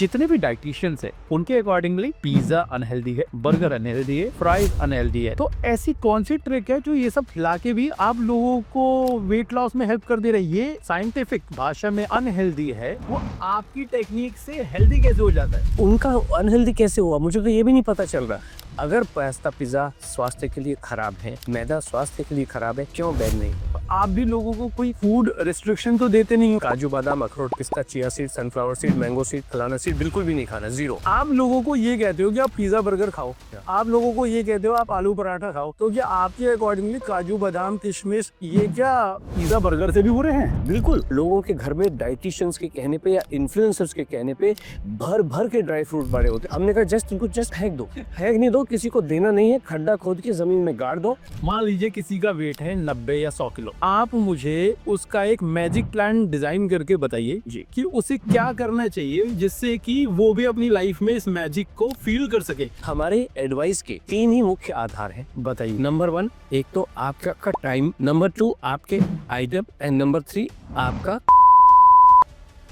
जितने भी डाइटिशियंस है उनके अकॉर्डिंगली पिज्जा अनहेल्दी है, बर्गर अनहेल्दी है, फ्राइज अनहेल्दी है। तो ऐसी कौन सी ट्रिक है जो ये सब खिला के भी आप लोगों को वेट लॉस में हेल्प कर दे रही है? ये साइंटिफिक भाषा में अनहेल्दी है, वो आपकी टेक्निक से हेल्दी कैसे हो जाता है? उनका अनहेल्दी कैसे हुआ मुझे तो ये भी नहीं पता चल रहा। अगर पास्ता पिज्जा स्वास्थ्य के लिए खराब है, मैदा स्वास्थ्य के लिए खराब है, क्यों बैन नहीं? आप भी लोगों को कोई फूड रिस्ट्रिक्शन तो देते नहीं हो? काजू बादाम अखरोट पिस्ता chia seed sunflower seed mango seed फलाना सीड बिल्कुल भी नहीं खाना, जीरो। आप लोगों को ये कहते हो कि आप पिज्जा बर्गर खाओ, आप लोगों को ये कहते हो आप आलू पराठा खाओ, तो क्या आपके अकॉर्डिंगली काजू बादाम किशमिश ये क्या पिज्जा बर्गर से भी बुरे हैं? बिल्कुल। लोगों के घर में डाइटिशियंस के कहने पे या इन्फ्लुएंसर्स के कहने पे भर भर के ड्राई फ्रूट पड़े होते। हमने कहा जस्ट इनको जस्ट फेंक दो, फेंक नहीं दो, किसी को देना नहीं है, खड्डा खोद के जमीन में गाड़ दो। मान लीजिए किसी का वेट है 90 या 100 किलो, आप मुझे उसका एक मैजिक प्लान डिजाइन करके बताइए जी कि उसे क्या करना चाहिए जिससे कि वो भी अपनी लाइफ में इस मैजिक को फील कर सके। हमारे एडवाइस के 3 ही मुख्य आधार हैं, बताइए। नंबर 1 एक तो आपका टाइम, नंबर 2 आपके आइटम एंड नंबर 3 आपका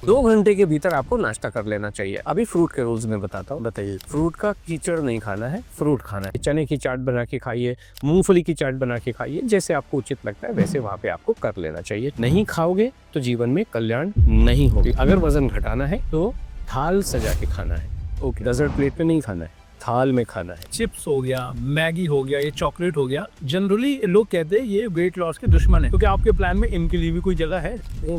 2 घंटे के भीतर आपको नाश्ता कर लेना चाहिए। अभी फ्रूट के रूल्स में बताता हूँ। बताइए। फ्रूट का कीचड़ नहीं खाना है, फ्रूट खाना है। चने की चाट बना के खाइए, मूंगफली की चाट बना के खाइए, जैसे आपको उचित लगता है वैसे वहाँ पे आपको कर लेना चाहिए। नहीं खाओगे तो जीवन में कल्याण नहीं होगी। अगर वजन घटाना है तो थाल सजा के खाना है, ओके, डेजर्ट प्लेट में नहीं खाना है, थाल में खाना है। चिप्स हो गया, मैगी हो गया, ये चॉकलेट हो गया, जनरली लोग कहते हैं ये वेट लॉस के दुश्मन है, क्योंकि आपके प्लान में इनके लिए भी कोई जगह है?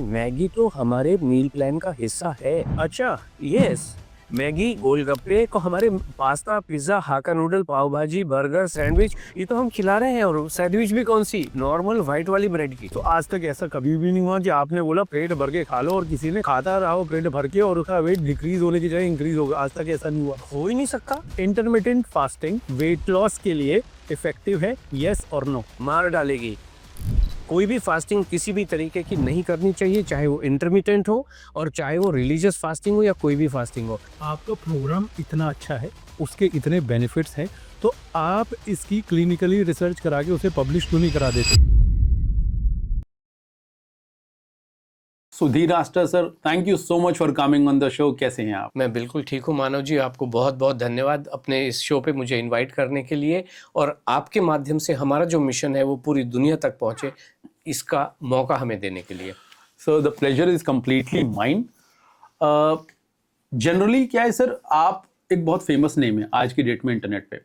मैगी तो हमारे मील प्लान का हिस्सा है। अच्छा, यस, मैगी गोलगप्पे को हमारे पास्ता पिज्जा हाका नूडल पाव भाजी बर्गर सैंडविच ये तो हम खिला रहे हैं। और सैंडविच भी कौन सी, नॉर्मल व्हाइट वाली ब्रेड की। तो आज तक ऐसा कभी भी नहीं हुआ कि आपने बोला पेट भर के खा लो और किसी ने खाता रहा हो पेट भर के और उसका वेट डिक्रीज होने की जगह इंक्रीज होगा? आज तक ऐसा नहीं हुआ, हो ही नहीं सकता। इंटरमिटेंट फास्टिंग वेट लॉस के लिए इफेक्टिव है, यस और नो? मार डालेगी। कोई भी फास्टिंग किसी भी तरीके की नहीं करनी चाहिए, चाहे वो इंटरमिटेंट हो और चाहे वो रिलीजियस फास्टिंग हो या कोई भी फास्टिंग हो। आपका प्रोग्राम इतना अच्छा है, उसके इतने बेनिफिट्स हैं, तो आप इसकी क्लिनिकली रिसर्च करा के उसे पब्लिश क्यों नहीं करा देते? Sudhir Aster sir, thank you so much for coming on the show. कैसे हैं आप? मैं बिल्कुल ठीक हूँ मानव जी, आपको बहुत बहुत धन्यवाद अपने इस शो पे मुझे इनवाइट करने के लिए, और आपके माध्यम से हमारा जो मिशन है वो पूरी दुनिया तक पहुँचे, इसका मौका हमें देने के लिए। Sir the pleasure is completely mine. Generally क्या है सर, आप एक बहुत फेमस नेम है आज की डेट में इंटरनेट पे।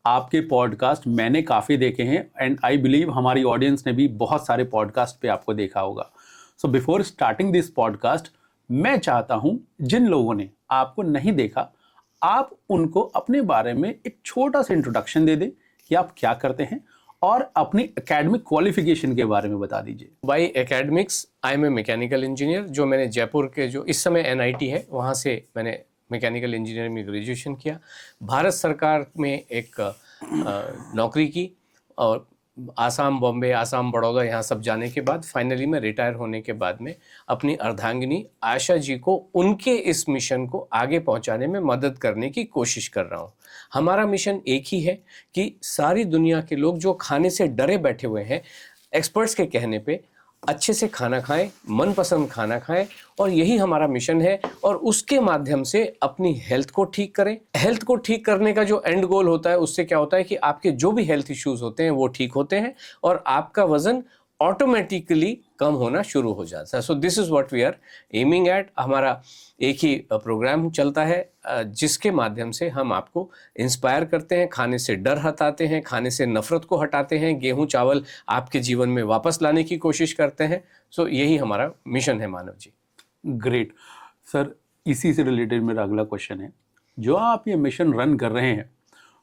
आपके पॉडकास्ट मैंने काफ़ी देखे हैं एंड आई बिलीव हमारी ऑडियंस ने भी बहुत सारे पॉडकास्ट पे आपको देखा होगा। So before starting this podcast, मैं चाहता हूं जिन लोगों ने आपको नहीं देखा, आप उनको अपने बारे में एक छोटा सा इंट्रोडक्शन दे दें कि आप क्या करते हैं और अपनी एकेडमिक क्वालिफिकेशन के बारे में बता दीजिए। By academics I am a mechanical engineer, जो मैंने जयपुर के जो इस समय एनआईटी है वहाँ से मैंने मैकेनिकल इंजीनियरिंग में ग्रेजुएशन किया। भारत सरकार में एक नौकरी की और आसाम बॉम्बे आसाम बड़ौदा यहाँ सब जाने के बाद फाइनली मैं रिटायर होने के बाद में अपनी अर्धांगिनी आशा जी को उनके इस मिशन को आगे पहुँचाने में मदद करने की कोशिश कर रहा हूँ। हमारा मिशन एक ही है कि सारी दुनिया के लोग जो खाने से डरे बैठे हुए हैं, एक्सपर्ट्स के कहने पे अच्छे से खाना खाएं, मनपसंद खाना खाएं, और यही हमारा मिशन है। और उसके माध्यम से अपनी हेल्थ को ठीक करें। हेल्थ को ठीक करने का जो एंड गोल होता है, उससे क्या होता है कि आपके जो भी हेल्थ इश्यूज होते हैं वो ठीक होते हैं और आपका वजन ऑटोमेटिकली कम होना शुरू हो जाता है। So this is what we are aiming at. हमारा एक ही प्रोग्राम चलता है जिसके माध्यम से हम आपको इंस्पायर करते हैं, खाने से डर हटाते हैं, खाने से नफरत को हटाते हैं, गेहूं चावल आपके जीवन में वापस लाने की कोशिश करते हैं। सो यही हमारा मिशन है मानव जी। ग्रेट सर, इसी से रिलेटेड मेरा अगला क्वेश्चन है, जो आप ये मिशन रन कर रहे हैं,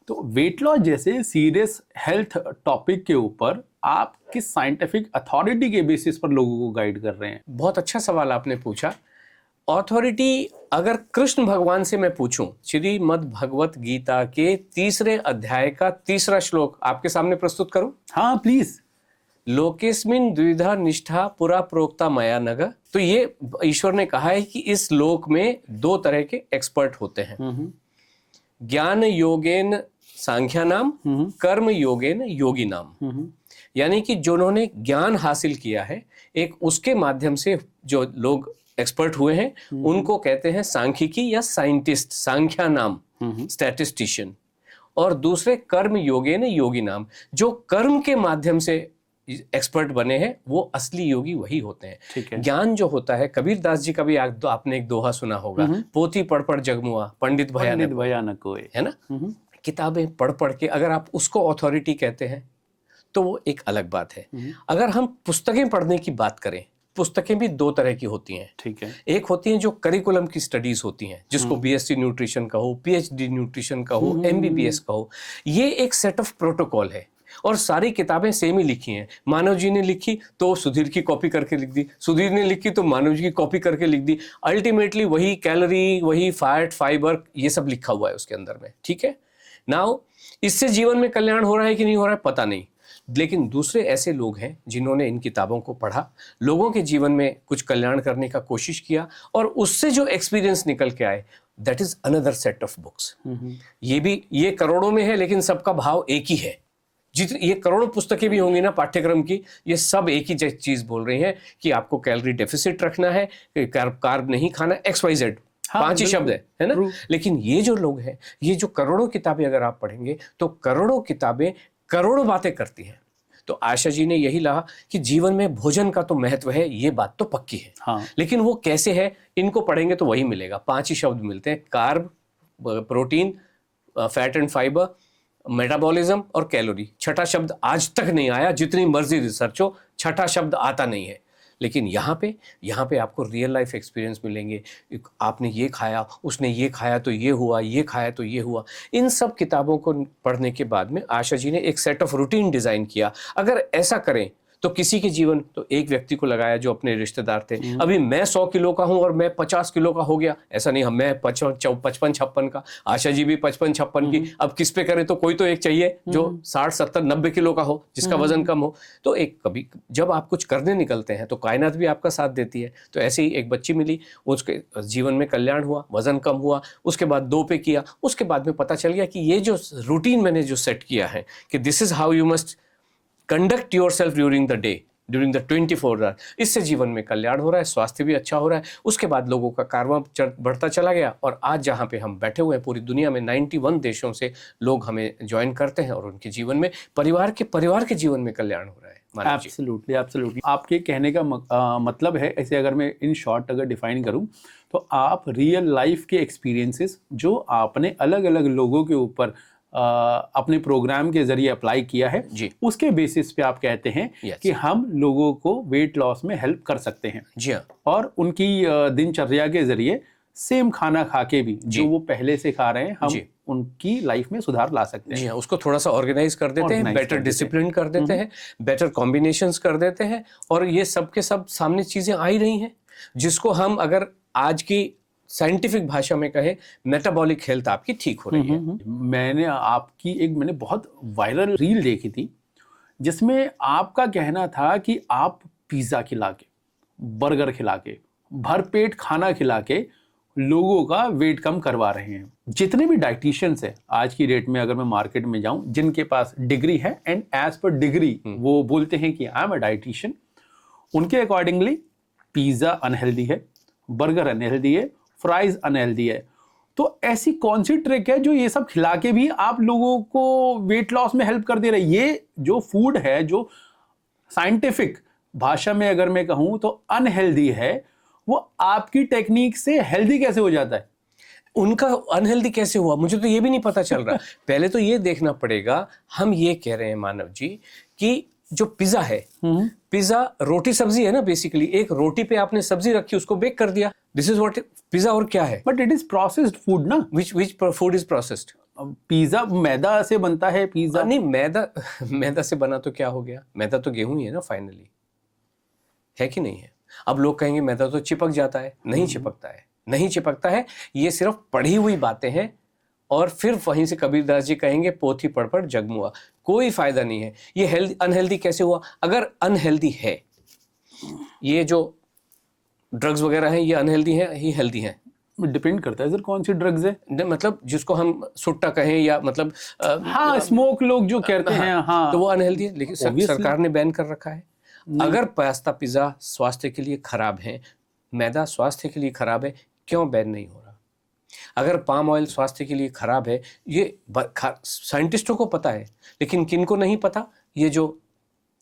तो वेट लॉस जैसे सीरियस हेल्थ टॉपिक के ऊपर आप किस साइंटिफिक अथॉरिटी के बेसिस पर लोगों को गाइड कर रहे हैं? बहुत अच्छा सवाल आपने पूछा। अथॉरिटी अगर कृष्ण भगवान से मैं पूछूं, श्रीमद् भगवत गीता के 3 अध्याय का 3 श्लोक आपके सामने प्रस्तुत करूं? हाँ प्लीज। लोकेस्मिन द्विधा निष्ठा पुरा प्रोक्ता मया नग। तो ये ईश्वर ने कहा है कि इस लोक में 2 तरह के एक्सपर्ट होते हैं, ज्ञान योगेन सांख्या नाम, कर्म योगेन योगी नाम। यानी कि जिन्होंने ज्ञान हासिल किया है, एक उसके माध्यम से जो लोग एक्सपर्ट हुए हैं उनको कहते हैं सांख्यिकी या साइंटिस्ट, सांख्या नाम, स्टैटिस्टिशियन। और दूसरे कर्म योगेन योगी नाम, जो कर्म के माध्यम से एक्सपर्ट बने हैं वो असली योगी वही होते हैं। ठीक है। ज्ञान जो होता है, कबीर दास जी का भी आपने एक दोहा सुना होगा, पोथी पढ़ पढ़ जगमुआ पंडित भयानक कोई, है ना। किताबें पढ़ पढ़ के अगर आप उसको अथॉरिटी कहते हैं तो वो एक अलग बात है। अगर हम पुस्तकें पढ़ने की बात करें, पुस्तकें भी दो तरह की होती हैं। ठीक है। एक होती हैं जो करिकुलम की स्टडीज होती हैं, जिसको बीएससी न्यूट्रिशन कहो, पीएचडी न्यूट्रिशन कहो, एमबीबीएस कहो। ये एक सेट ऑफ प्रोटोकॉल है और सारी किताबें सेम ही लिखी हैं। मानव जी ने लिखी तो सुधीर की कॉपी करके लिख दी, सुधीर ने लिखी तो मानव जी की कॉपी करके लिख दी। अल्टीमेटली वही कैलोरी, वही फैट, फाइबर, ये सब लिखा हुआ है उसके अंदर में। ठीक है। नाउ इससे जीवन में कल्याण हो रहा है कि नहीं हो रहा है पता नहीं, लेकिन दूसरे ऐसे लोग हैं जिन्होंने इन किताबों को पढ़ा, लोगों के जीवन में कुछ कल्याण करने का कोशिश किया और उससे जो एक्सपीरियंस निकल के आए, that is another set of books. ये करोड़ों में है लेकिन सबका भाव एक ही है। जितनी ये करोड़ों पुस्तकें भी होंगी ना पाठ्यक्रम की, ये सब एक ही चीज बोल रही हैं कि आपको कैलोरी डेफिसिट रखना है, कार्ब नहीं खाना, XYZ। हाँ, 5 ही शब्द है ना। लेकिन ये जो लोग हैं, ये जो करोड़ों किताबें अगर आप पढ़ेंगे तो करोड़ों किताबें करोड़ों बातें करती हैं। तो आशा जी ने यही कहा कि जीवन में भोजन का तो महत्व है, ये बात तो पक्की है। हाँ। लेकिन वो कैसे है, इनको पढ़ेंगे तो वही मिलेगा। 5 ही शब्द मिलते हैं, carb, protein, fat and fibre, metabolism और कैलोरी। छठा शब्द आज तक नहीं आया, जितनी मर्जी रिसर्च हो, छठा शब्द आता नहीं है। लेकिन यहाँ पे आपको रियल लाइफ एक्सपीरियंस मिलेंगे। आपने ये खाया, उसने ये खाया तो ये हुआ, ये खाया तो ये हुआ। इन सब किताबों को पढ़ने के बाद में आशा जी ने एक सेट ऑफ रूटीन डिजाइन किया। अगर ऐसा करें तो किसी के जीवन, तो एक व्यक्ति को लगाया जो अपने रिश्तेदार थे। अभी मैं 100 किलो का हूं और मैं 50 किलो का हो गया, ऐसा नहीं। हम मैं 55-56 का, आशा जी भी 55-56 की। अब किस पे करें, तो कोई तो एक चाहिए जो 60-70-90 किलो का हो, जिसका वजन कम हो। तो एक कभी जब आप कुछ करने निकलते हैं तो कायनात भी आपका साथ देती है। तो ऐसे ही एक बच्ची मिली, उसके जीवन में कल्याण हुआ, वजन कम हुआ, उसके बाद 2 पे किया, उसके बाद में पता चल गया कि ये जो रूटीन मैंने जो सेट किया है कि this is how you must conduct yourself during the day, during the 24 hour, इससे जीवन में कल्याण हो रहा है, स्वास्थ्य भी अच्छा हो रहा है। उसके बाद लोगों का कारवां बढ़ता चला गया और आज जहाँ पे हम बैठे हुए हैं, पूरी दुनिया में 91 देशों से लोग हमें ज्वाइन करते हैं और उनके जीवन में, परिवार के जीवन में कल्याण हो रहा है। Absolutely, absolutely. आपके कहने का मतलब है, ऐसे अगर मैं इन शॉर्ट अगर डिफाइन करूं, तो आप रियल लाइफ के एक्सपीरियंसेस जो आपने अलग अलग लोगों के ऊपर अपने प्रोग्राम के जरिए अप्लाई किया है जी, उसके बेसिस पे आप कहते हैं कि हम लोगों को वेट लॉस में हेल्प कर सकते हैं। जी हाँ। और उनकी दिनचर्या के जरिए सेम खाना खा के भी जो वो पहले से खा रहे हैं, हम उनकी लाइफ में सुधार ला सकते हैं। जी हाँ, उसको थोड़ा सा ऑर्गेनाइज कर देते हैं, बेटर डिसिप्लिन कर देते हैं, बेटर कॉम्बिनेशंस कर देते हैं, और ये सब के सब सामने चीजें आ ही रही हैं, जिसको हम अगर आज की साइंटिफिक भाषा में कहे, मेटाबॉलिक हेल्थ आपकी ठीक हो रही है। मैंने बहुत वायरल रील देखी थी जिसमें आपका कहना था कि आप पिज्जा खिला के, बर्गर खिला के, भरपेट खाना खिला के लोगों का वेट कम करवा रहे हैं। जितने भी डाइटिशियंस है आज की डेट में, अगर मैं मार्केट में जाऊं, जिनके पास डिग्री है एंड एज पर डिग्री वो बोलते हैं कि आई एम अ डाइटिशियन, उनके अकॉर्डिंगली पिज्जा अनहेल्दी है, बर्गर अनहेल्दी है, फ्राइज अनहेल्दी है। तो ऐसी कौन सी ट्रिक है जो ये सब खिला के भी आप लोगों को वेट लॉस में हेल्प कर दे रही है? ये जो फूड है, जो साइंटिफिक भाषा में अगर मैं कहूं तो अनहेल्दी है, वो आपकी टेक्निक से हेल्दी कैसे हो जाता है? उनका अनहेल्दी कैसे हुआ, मुझे तो ये भी नहीं पता चल रहा। पहले तो ये देखना पड़ेगा, हम ये कह रहे हैं मानव जी कि जो पिज्जा है, पिज्जा रोटी सब्जी है ना, बेसिकली एक रोटी पे आपने सब्जी रखी, उसको बेक कर दिया, दिस इज व्हाट पिज्जा। और क्या है? But it is processed food ना। Which food is processed? Pizza मैदा से बनता है। पिज्जा नहीं, मैदा से बना तो क्या हो गया? मैदा तो गेहूं ही है ना फाइनली, है कि नहीं है? अब लोग कहेंगे मैदा तो चिपक जाता है, नहीं चिपकता है, नहीं चिपकता है। ये सिर्फ पढ़ी हुई बातें हैं, और फिर वहीं से कबीरदास जी कहेंगे पोथी पढ़ पढ़ जगमुआ, कोई फायदा नहीं है। ये अनहेल्दी कैसे हुआ? अगर अनहेल्दी है, ये जो ड्रग्स वगैरह हैं, ये अनहेल्दी हैं ही हेल्दी हैं? डिपेंड करता है सर कौन सी ड्रग्स है। मतलब जिसको हम सुट्टा कहें या मतलब हाँ, स्मोक लोग जो कहते हैं, हाँ, तो वो अनहेल्दी है। लेकिन सरकार ने बैन कर रखा है। अगर पास्ता पिज्जा स्वास्थ्य के लिए खराब है, मैदा स्वास्थ्य के लिए खराब है, क्यों बैन नहीं हो रहा? अगर पाम ऑयल स्वास्थ्य के लिए खराब है, ये साइंटिस्टों को पता है, लेकिन किनको नहीं पता? ये जो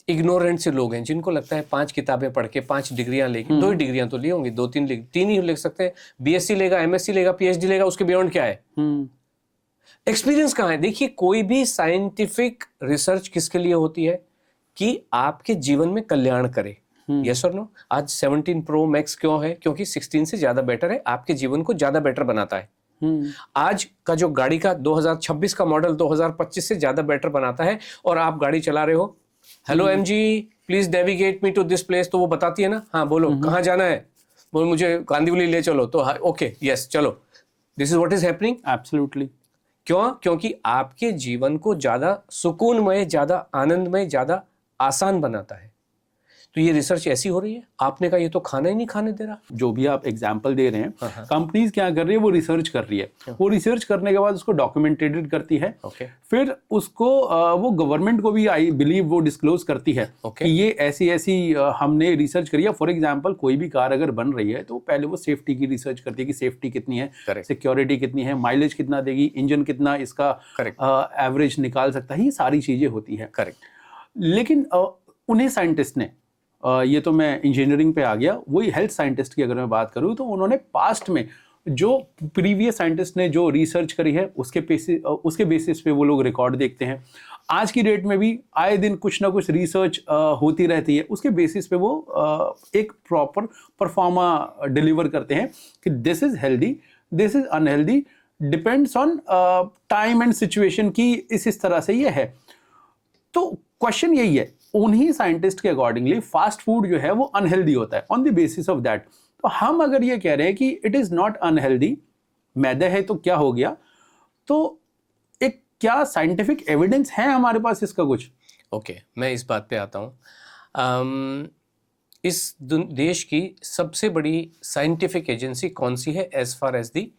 इग्नोरेंट से लोग हैं, जिनको लगता है 5 किताबें पढ़ के 5 डिग्रियां लेके, 2 डिग्रियां तो लिए होंगी, 2-3 ही लिख सकते हैं, बीएससी लेगा, एमएससी लेगा, पीएचडी लेगा, उसके बियॉन्ड क्या है? एक्सपीरियंस कहाँ है? देखिए, कोई भी साइंटिफिक रिसर्च किसके लिए होती है? कि आपके जीवन में कल्याण करे। यस और नो? आज 17 प्रो मैक्स क्यों है? क्योंकि 16 से ज्यादा बेटर है, आपके जीवन को ज्यादा बेटर बनाता है। आज का जो गाड़ी का 2026 का मॉडल 2025 से ज्यादा बेटर बनाता है, और आप गाड़ी चला रहे हो, hello MG please navigate me to this place, तो वो बताती है ना, हाँ बोलो कहाँ जाना है, बोल मुझे कांदिवली ले चलो, तो ओके यस चलो। This is what is happening. Absolutely. क्यों? क्योंकि आपके जीवन को ज्यादा सुकूनमय, ज्यादा आनंदमय, ज्यादा आसान बनाता है। तो ये रिसर्च ऐसी हो रही है, आपने कहा ये तो खाना ही नहीं खाने दे रहा। जो भी आप एग्जाम्पल दे रहे हैं, कंपनीज क्या कर रही है, वो रिसर्च कर रही है, वो रिसर्च करने के बाद उसको डॉक्यूमेंटेटेड करती है, फिर उसको वो गवर्नमेंट को भी आई बिलीव वो डिस्क्लोज करती है कि ये ऐसी ऐसी हमने रिसर्च करी है। फॉर एग्जाम्पल, कोई भी कार अगर बन रही है तो पहले वो सेफ्टी की रिसर्च करती है कि सेफ्टी कितनी है, सिक्योरिटी कितनी है, माइलेज कितना देगी, इंजन कितना इसका एवरेज निकाल सकता है, ये सारी चीजें होती है। लेकिन उन्हें साइंटिस्ट ने, ये तो मैं इंजीनियरिंग पे आ गया, वही हेल्थ साइंटिस्ट की अगर मैं बात करूं तो उन्होंने पास्ट में जो प्रीवियस साइंटिस्ट ने जो रिसर्च करी है उसके बेसिस पे वो लोग रिकॉर्ड देखते हैं। आज की डेट में भी आए दिन कुछ ना कुछ रिसर्च होती रहती है, उसके बेसिस पे वो एक प्रॉपर परफॉर्मा डिलीवर करते हैं कि this is healthy, this is unhealthy, depends on time and situation की इस तरह से ये है। तो क्वेश्चन यही है, उन्हीं साइंटिस्ट के अकॉर्डिंगली फास्ट फूड जो है वो अनहेल्दी होता है on the basis of that. तो हम अगर ये कह रहे हैं कि इट इज नॉट अनहेल्दी, मैदा है तो क्या हो गया, तो एक क्या साइंटिफिक एविडेंस है हमारे पास इसका कुछ? ओके, मैं इस बात पे आता हूँ। इस देश की सबसे बड़ी साइंटिफिक एजेंसी कौन सी है as far as the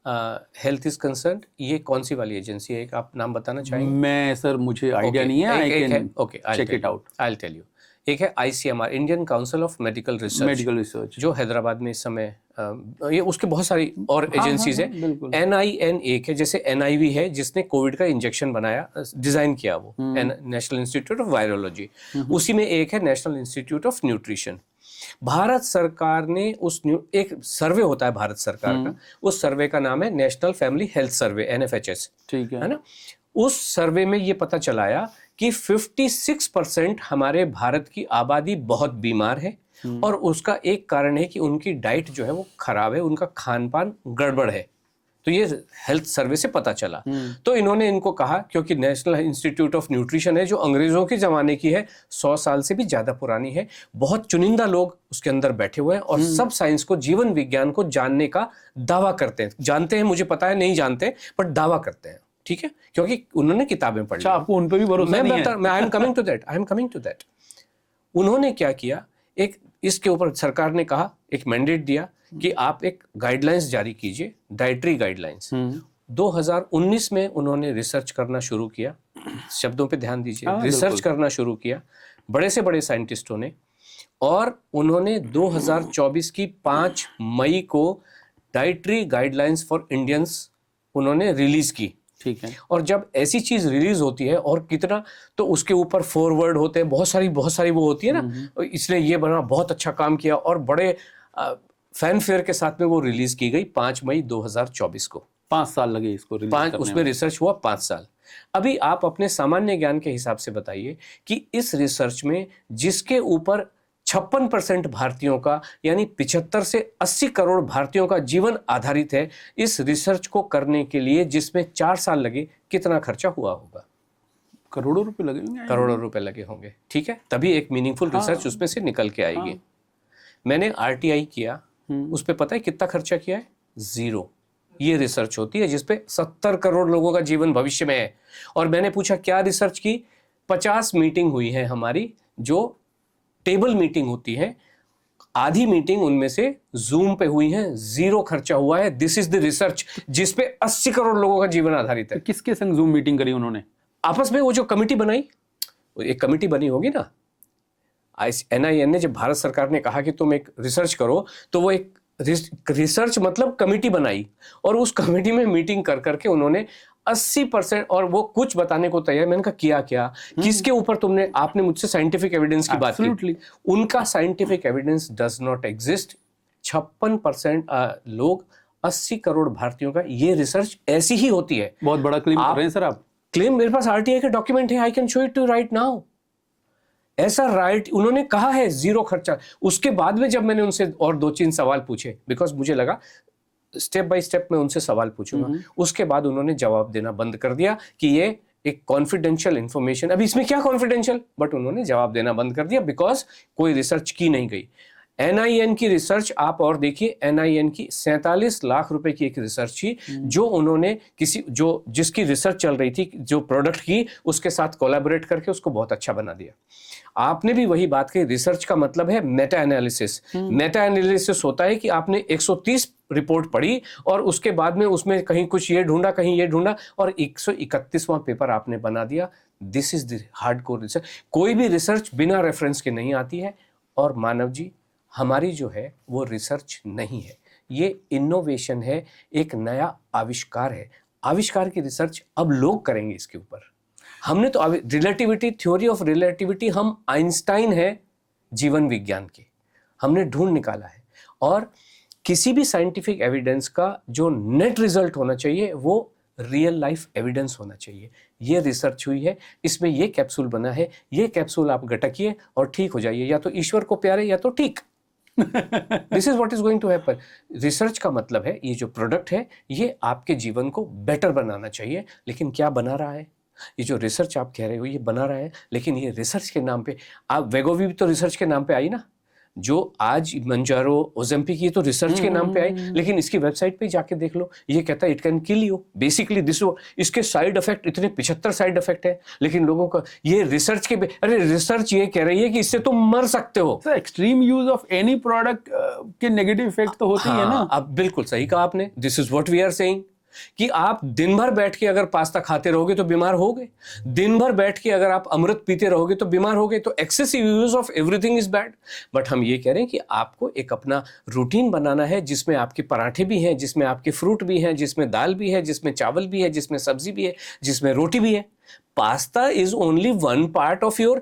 health is concern? ये कौन सी वाली एजेंसी है? एक आप नाम बताना चाहेंगे? मैं सर, मुझे आइडिया नहीं है। I can check it out. I will tell you. एक है ICMR, Indian council of medical research, जो हैदराबाद में इस समय ये उसके बहुत सारी और एजेंसीज हैं। NIN एक है, जैसे NIV है जिसने कोविड का इंजेक्शन बनाया, डिजाइन किया, वो नेशनल इंस्टीट्यूट ऑफ वायरोलॉजी। उसी में एक है national institute of nutrition. Bharat सरकार ने एक सर्वे होता है भारत सरकार का, उस सर्वे का नाम है national family health survey, NFHS, ठीक है ना। उस सर्वे में ये पता चलाया कि 56% हमारे भारत की आबादी बहुत बीमार है, और उसका एक कारण है कि उनकी डाइट जो है वो खराब है, उनका खान पान गड़बड़ है। तो ये हेल्थ सर्वे से पता चला। तो इन्होंने इनको कहा, क्योंकि नेशनल इंस्टीट्यूट ऑफ न्यूट्रिशन है जो अंग्रेजों के जमाने की है, 100 साल से भी ज्यादा पुरानी है, बहुत चुनिंदा लोग उसके अंदर बैठे हुए हैं और सब साइंस को, जीवन विज्ञान को जानने का दावा करते हैं। जानते हैं, मुझे पता है, नहीं जानते, बट दावा करते हैं, ठीक है, क्योंकि उन्होंने किताबें पढ़ी। आपको उन पे भी भरोसा नहीं है? I am coming to that. उन्होंने क्या किया, एक इसके ऊपर सरकार ने कहा, एक मैंडेट दिया कि आप एक गाइडलाइंस जारी कीजिए, डाइटरी गाइडलाइंस। 2019 में उन्होंने रिसर्च करना शुरू किया, शब्दों पे ध्यान दीजिए, रिसर्च करना शुरू किया बड़े से बड़े साइंटिस्टों ने, और उन्होंने 2024 की 5 मई को डाइटरी गाइडलाइंस फॉर इंडियंस उन्होंने रिलीज की। ठीक है। और जब ऐसी चीज रिलीज होती है, और कितना, तो उसके ऊपर फॉरवर्ड होते हैं, बहुत सारी वो होती है ना, इसने ये बना, बहुत अच्छा काम किया, और बड़े फैनफेयर के साथ में वो रिलीज की गई 5 मई 2024 को। 5 साल लगे इसको रिलीज करने में। उसमें रिसर्च हुआ 5 साल। अभी आप अपने सामान्य ज्ञान के हिसाब से बताइए कि इस रिसर्च में जिसके ऊपर 56% भारतीयों का, यानी 75 से 80 करोड़ भारतीयों का जीवन आधारित है, इस रिसर्च को करने के लिए जिसमें 4 साल लगे, कितना खर्चा हुआ होगा? करोड़ों रुपए लगे होंगे। करोड़ों रुपए लगे होंगे, ठीक है, तभी एक मीनिंगफुल रिसर्च उसमें से निकल के आएगी। मैंने RTI किया, उस पे पता है कितना खर्चा किया है? 0। ये रिसर्च होती है जिसपे 70 करोड़ लोगों का जीवन भविष्य में है। और मैंने पूछा क्या रिसर्च की? 50 मीटिंग हुई है हमारी, जो टेबल मीटिंग होती है, आधी मीटिंग उनमें से जूम पे हुई है, 0 खर्चा हुआ है। दिस इज द रिसर्च जिसपे 80 करोड़ लोगों का जीवन आधारित है। तो किसके संग जूम मीटिंग करी उन्होंने? आपस में वो जो कमिटी बनाई, एक कमिटी बनी होगी ना, NIN ने जब भारत सरकार ने कहा कि तुम एक रिसर्च करो, तो वो एक रिसर्च मतलब कमेटी बनाई और उस कमेटी में मीटिंग कर करके उन्होंने 80% और वो कुछ बताने को तैयार। मैंने कहा किया क्या, किसके ऊपर आपने मुझसे साइंटिफिक एविडेंस की बात की। उनका scientific evidence does not exist. 56% लोग, 80 करोड़ भारतीयों का ये रिसर्च ऐसी ही होती है। बहुत बड़ा क्लेम कर रहे हैं सर आप। क्लेम, मेरे पास RTI के डॉक्यूमेंट है, I can show it to right now. ऐसा राइट उन्होंने कहा है, जीरो खर्चा। उसके बाद में जब मैंने उनसे और 2-3 सवाल पूछे, बिकॉज मुझे लगा स्टेप बाय स्टेप मैं उनसे सवाल पूछूंगा, उसके बाद उन्होंने जवाब देना बंद कर दिया कि ये एक कॉन्फिडेंशियल इंफॉर्मेशन। अभी इसमें क्या कॉन्फिडेंशियल, बट उन्होंने जवाब देना बंद कर दिया बिकॉज कोई रिसर्च की नहीं गई। NIN की रिसर्च आप और देखिए, NIN की 47 लाख रुपए की एक रिसर्च थी जो उन्होंने जिसकी रिसर्च चल रही थी, जो प्रोडक्ट की, उसके साथ कोलैबोरेट करके उसको बहुत अच्छा बना दिया। आपने भी वही बात कही, रिसर्च का मतलब है मेटा एनालिसिस। मेटा एनालिसिस होता है कि आपने 130 रिपोर्ट पढ़ी और उसके बाद में उसमें कहीं कुछ ये ढूंढा, कहीं ये ढूंढा और 131वां पेपर आपने बना दिया। This is the hardcore research. कोई भी रिसर्च बिना रेफरेंस के नहीं आती है। और मानव जी, हमारी जो है वो रिसर्च नहीं है, ये इनोवेशन है, एक नया आविष्कार है। आविष्कार की रिसर्च अब लोग करेंगे इसके ऊपर। हमने तो रिलेटिविटी, थ्योरी ऑफ रिलेटिविटी, हम आइंस्टाइन है जीवन विज्ञान के, हमने ढूंढ निकाला है। और किसी भी साइंटिफिक एविडेंस का जो नेट रिजल्ट होना चाहिए वो रियल लाइफ एविडेंस होना चाहिए। ये रिसर्च हुई है, इसमें ये कैप्सूल बना है, ये कैप्सूल आप गटकिए और ठीक हो जाइए, या तो ईश्वर को प्यारे या तो ठीक। This is what is going to happen. Research का मतलब है ये जो प्रोडक्ट है ये आपके जीवन को बेटर बनाना चाहिए। लेकिन क्या बना रहा है? ये जो रिसर्च आप कह रहे हो ये बना रहा है, लेकिन ये रिसर्च के नाम पे, आप वेगोवी भी तो रिसर्च के नाम पे आई ना, जो आज मंजारो, ओजेम्पिक, ये तो रिसर्च के नाम पे आई। लेकिन इसकी वेबसाइट पे जाके देख लो, ये कहता है it can kill you. Basically this, इसके साइड इफेक्ट इतने 75 साइड इफेक्ट है, लेकिन लोगों का ये रिसर्च के, अरे रिसर्च ये कह रही है कि इससे तुम मर सकते हो। Extreme use of any product के नेगेटिव इफेक्ट तो होते ही है ना। अब बिल्कुल सही कहा आपने, this is what we are saying कि आप दिन भर बैठ के अगर पास्ता खाते रहोगे तो बीमार होगे, दिन भर बैठ के अगर आप अमृत पीते रहोगे तो बीमार होगे। तो excessive use of everything is bad. But हम ये कह रहे हैं कि आपको एक अपना रूटीन बनाना है जिसमें आपके पराठे भी हैं, जिसमें आपके फ्रूट भी हैं, जिसमें दाल भी है, जिसमें चावल भी है, जिसमें सब्जी भी है, जिसमें रोटी भी है। Pasta is only one part of your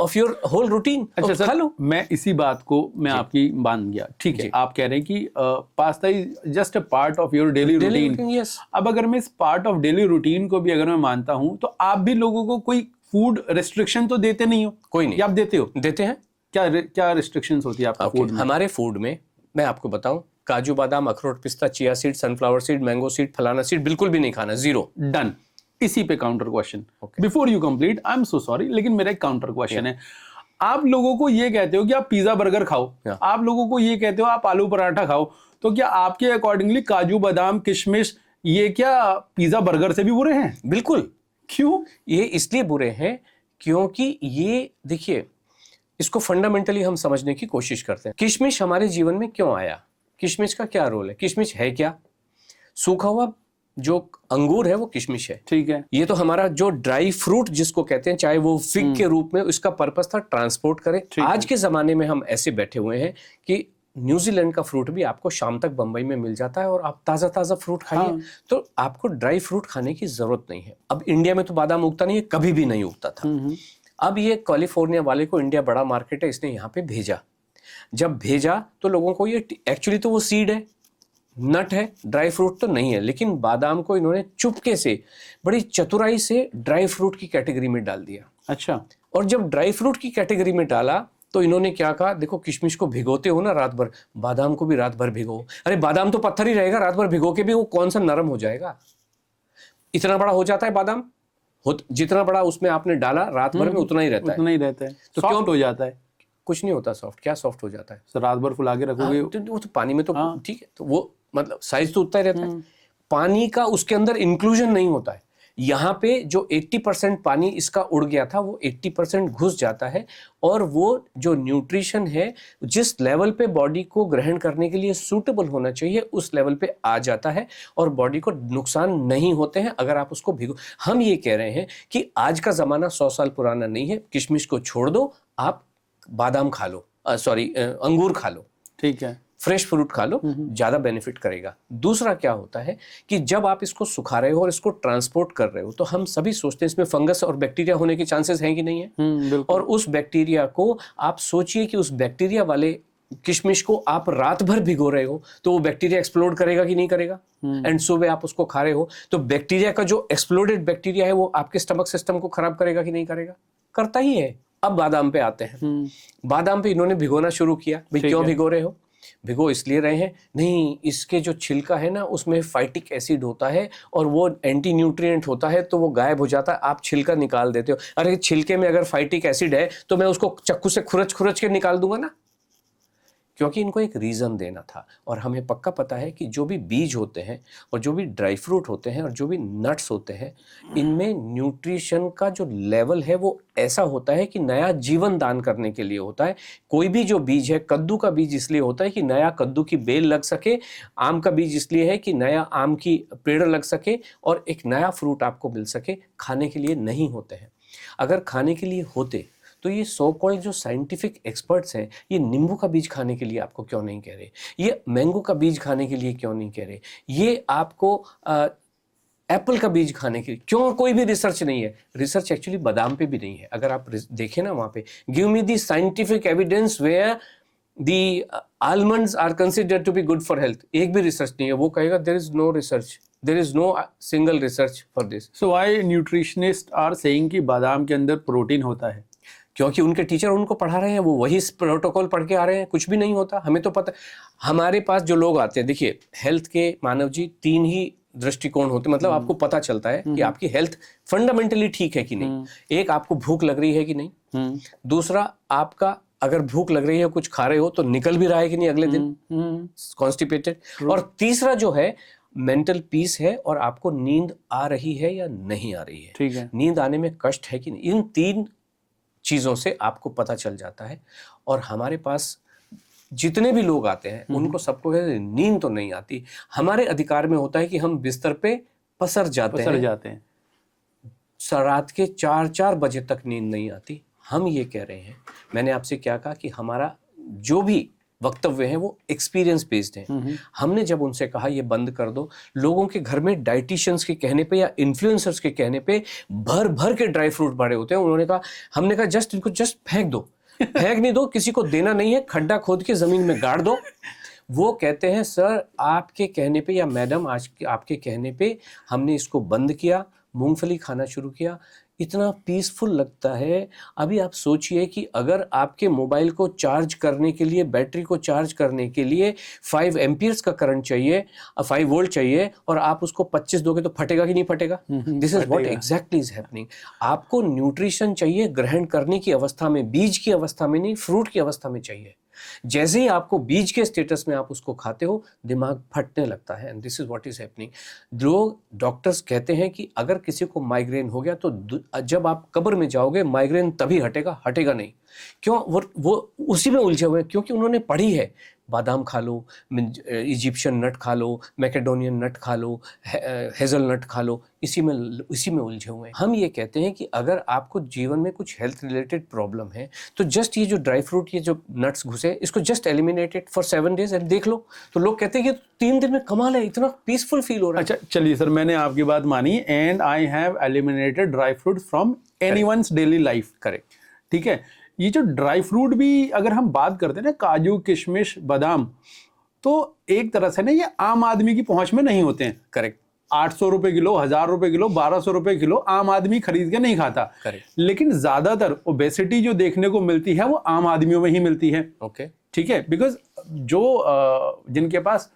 of your whole routine. अच्छा खा सर, लो। मैं इसी बात को मैं आपकी मान गया, ठीक है। आप कह रहे हैं कि pasta is just a part of your daily routine. yes. अब अगर मैं इस पार्ट ऑफ डेली रूटीन को भी अगर मैं मानता हूं, तो आप भी लोगों को कोई फूड रेस्ट्रिक्शन तो देते नहीं हो? कोई नहीं। या आप देते हो? देते हैं। क्या रिस्ट्रिक्शंस होती है आपका फूड में? हमारे फूड में मैं आपको बताऊं, काजू बादाम, अखरोट, पिस्ता, chia seed, sunflower seed, mango seed, फलाना सीड बिल्कुल भी नहीं खाना, जीरो। डन। इसी पे counter question before you complete, I am so sorry, लेकिन मेरा एक काउंटर क्वेश्चन है। आप लोगों को ये कहते हो कि आप पिज्जा बर्गर खाओ, आप लोगों को ये कहते हो आप आलू पराठा खाओ, तो क्या आपके अकॉर्डिंगली काजू बादाम किशमिश ये क्या पिज्जा बर्गर से भी बुरे हैं? बिल्कुल। क्यों? ये इसलिए बुरे हैं क्योंकि ये देखिए, इसको फंडामेंटली हम समझने की कोशिश करते हैं। किशमिश हमारे जीवन में क्यों आया? किशमिश का क्या रोल है? किशमिश है क्या? सूखा हुआ जो अंगूर है वो किशमिश है, ठीक है। ये तो हमारा जो ड्राई फ्रूट जिसको कहते हैं, चाहे वो फिग के रूप में, इसका पर्पस था ट्रांसपोर्ट करें। आज के जमाने में हम ऐसे बैठे हुए हैं कि न्यूजीलैंड का फ्रूट भी आपको शाम तक बंबई में मिल जाता है और आप ताजा ताजा फ्रूट खाइए। तो आपको ड्राई फ्रूट खाने की जरूरत नहीं है। अब इंडिया में तो बादाम उगता नहीं है, कभी भी नहीं उगता था। अब ये कैलिफोर्निया वाले को, इंडिया बड़ा मार्केट है, इसने यहाँ पे भेजा। जब भेजा तो लोगों को ये, एक्चुअली तो वो सीड है, नट है, ड्राई फ्रूट तो नहीं है, लेकिन बादाम को इन्होंने चुपके से, बड़ी चतुराई से ड्राई फ्रूट की कैटेगरी में डाल दिया। अच्छा। और जब ड्राई फ्रूट की कैटेगरी में डाला तो इन्होंने क्या कहा, देखो किशमिश को भिगोते हो ना रात भर, बादाम को भी रात भर भिगो। अरे बादाम तो पत्थर ही रहेगा, रात भर भिगो के भी वो कौन सा नरम हो जाएगा? इतना बड़ा हो जाता है बादाम, जितना बड़ा उसमें आपने डाला रात भर में उतना ही रहता है। उतना ही रहता है। तो क्यों हो जाता है? कुछ नहीं होता सॉफ्ट। क्या सॉफ्ट हो जाता है? सर रात भर फुला के रखोगे वो तो पानी में तो ठीक है, तो वो मतलब साइज तो उतना ही रहता है। पानी का उसके अंदर इंक्लूजन नहीं होता है। यहाँ पे जो 80% पानी इसका उड़ गया था वो 80% घुस जाता है, और वो जो न्यूट्रिशन है जिस लेवल पे बॉडी को ग्रहण करने के लिए सूटेबल होना चाहिए उस लेवल पे आ जाता है, और बॉडी को नुकसान नहीं होते हैं अगर आप उसको भिगो। हम ये कह रहे हैं कि आज का ज़माना 100 साल पुराना नहीं है। किशमिश को छोड़ दो, आप बादाम खा लो, अंगूर खा लो, ठीक है, फ्रेश फ्रूट खा लो, ज्यादा बेनिफिट करेगा। दूसरा क्या होता है कि जब आप इसको सुखा रहे हो और इसको ट्रांसपोर्ट कर रहे हो तो हम सभी सोचते हैं इसमें फंगस और बैक्टीरिया होने के चांसेस हैं कि नहीं है। बिल्कुल। और उस बैक्टीरिया को आप सोचिए कि उस बैक्टीरिया वाले किशमिश को आप रात भर भिगो रहे हो तो वो बैक्टीरिया एक्सप्लोड करेगा कि नहीं करेगा। एंड सुबह आप उसको खा रहे हो तो बैक्टीरिया का जो एक्सप्लोडेड बैक्टीरिया है वो आपके स्टमक सिस्टम को खराब करेगा कि नहीं करेगा, करता ही है। अब बादाम पे आते हैं। बादाम पे इन्होंने भिगोना शुरू किया। भाई क्यों भिगो रहे हो? भिगो इसलिए रहे हैं, नहीं इसके जो छिलका है ना उसमें फाइटिक एसिड होता है और वो एंटी न्यूट्रिएंट होता है तो वो गायब हो जाता है, आप छिलका निकाल देते हो। अरे छिलके में अगर फाइटिक एसिड है तो मैं उसको चक्कू से खुरच के निकाल दूंगा ना, क्योंकि इनको एक रीज़न देना था। और हमें पक्का पता है कि जो भी बीज होते हैं और जो भी ड्राई फ्रूट होते हैं और जो भी नट्स होते हैं, इनमें न्यूट्रिशन का जो लेवल है वो ऐसा होता है कि नया जीवन दान करने के लिए होता है। कोई भी जो बीज है, कद्दू का बीज इसलिए होता है कि नया कद्दू की बेल लग सके, आम का बीज इसलिए है कि नया आम की पेड़ लग सके और एक नया फ्रूट आपको मिल सके। खाने के लिए नहीं होते हैं। अगर खाने के लिए होते तो ये सो कॉल्ड जो साइंटिफिक एक्सपर्ट्स हैं, ये नींबू का बीज खाने के लिए आपको क्यों नहीं कह रहे, ये मैंगो का बीज खाने के लिए क्यों नहीं कह रहे, ये आपको एप्पल का बीज खाने के लिए क्यों कोई भी रिसर्च नहीं है। रिसर्च एक्चुअली बादाम पे भी नहीं है। अगर आप देखें ना वहाँ पे, give me the scientific evidence where the almonds are considered to be good for health, एक भी रिसर्च नहीं है। वो कहेगा there is no research, there is no single research for this. So why nutritionist are saying कि बादाम के अंदर प्रोटीन होता है? क्योंकि उनके टीचर उनको पढ़ा रहे हैं, वो वही प्रोटोकॉल पढ़ के आ रहे हैं। कुछ भी नहीं होता, हमें तो पता। हमारे पास जो लोग आते हैं, देखिए हेल्थ के मानव जी 3 ही दृष्टिकोण होते, मतलब आपको पता चलता है कि आपकी हेल्थ फंडामेंटली ठीक है कि नहीं। एक, आपको भूख लग रही है कि नहीं। दूसरा, आपका अगर भूख लग रही है, कुछ खा रहे हो तो निकल भी रहा है कि नहीं अगले दिन, कॉन्स्टिपेटेड। और तीसरा जो है मेंटल पीस है और आपको नींद आ रही है या नहीं आ रही है। ठीक है। नींद आने में कष्ट है कि नहीं। इन 3 चीज़ों से आपको पता चल जाता है। और हमारे पास जितने भी लोग आते हैं उनको सबको नींद तो नहीं आती। हमारे अधिकार में होता है कि हम बिस्तर पे पसर जाते हैं। रात के 4-4 बजे तक नींद नहीं आती। हम ये कह रहे हैं, मैंने आपसे क्या कहा कि हमारा जो भी वक्तव्य है वो एक्सपीरियंस बेस्ड है। हमने जब उनसे कहा ये बंद कर दो, लोगों के घर में डाइटिशियंस के कहने पे या इन्फ्लुएंसर्स के कहने पे भर भर के ड्राई फ्रूट पड़े होते हैं। उन्होंने कहा, हमने कहा जस्ट इनको जस्ट फेंक दो। फेंक नहीं दो, किसी को देना नहीं है, खड्डा खोद के जमीन में गाड़ दो। वो कहते हैं सर आपके कहने पे या मैडम आज आपके कहने पे हमने इसको बंद किया, मूंगफली खाना शुरू किया, इतना पीसफुल लगता है। अभी आप सोचिए कि अगर आपके मोबाइल को चार्ज करने के लिए, बैटरी को चार्ज करने के लिए 5 एम्पियर्स का करंट चाहिए, 5 वोल्ट चाहिए, और आप उसको 25 दोगे तो फटेगा कि नहीं फटेगा? This is what exactly is happening. आपको न्यूट्रिशन चाहिए ग्रहण करने की अवस्था में, बीज की अवस्था में नहीं, फ्रूट की अवस्था में चाहिए। जैसे ही आपको बीज के स्टेटस में आप उसको खाते हो, दिमाग फटने लगता है। And this is what is happening. लोग, डॉक्टर्स कहते हैं कि अगर किसी को माइग्रेन हो गया तो जब आप कब्र में जाओगे माइग्रेन तभी हटेगा, हटेगा नहीं। क्यों? वो उसी में उलझे हुए हैं, क्योंकि उन्होंने पढ़ी है बादाम खा लो, इजिप्शियन नट खा लो, मैकेडोनियन नट खा लो, हेजल नट खा लो, इसी में उलझे हुए हैं। हम ये कहते हैं कि अगर आपको जीवन में कुछ हेल्थ रिलेटेड प्रॉब्लम है तो जस्ट ये जो ड्राई फ्रूट, ये जो नट्स घुसे, इसको just eliminate it for 7 days and देख लो। तो लोग कहते हैं कि 3 दिन में कमाल है, इतना पीसफुल फील हो रहा है। अच्छा चलिए सर, मैंने आपकी बात मानी and I have eliminated dry fruit from anyone's daily life. Correct, ठीक है। ये जो ड्राई फ्रूट भी अगर हम बात करते हैं ना, काजू, किशमिश, बादाम, तो एक तरह से ना ये आम आदमी की पहुंच में नहीं होते हैं। करेक्ट। 800 रुपए किलो, 1000 रुपए किलो, 1200 रुपए किलो आम आदमी खरीद के नहीं खाता। करेक्ट। लेकिन ज्यादातर ओबेसिटी जो देखने को मिलती है वो आम आदमियों में ही मिलती है। ओके, ठीक है। बिकॉज जो जिनके पास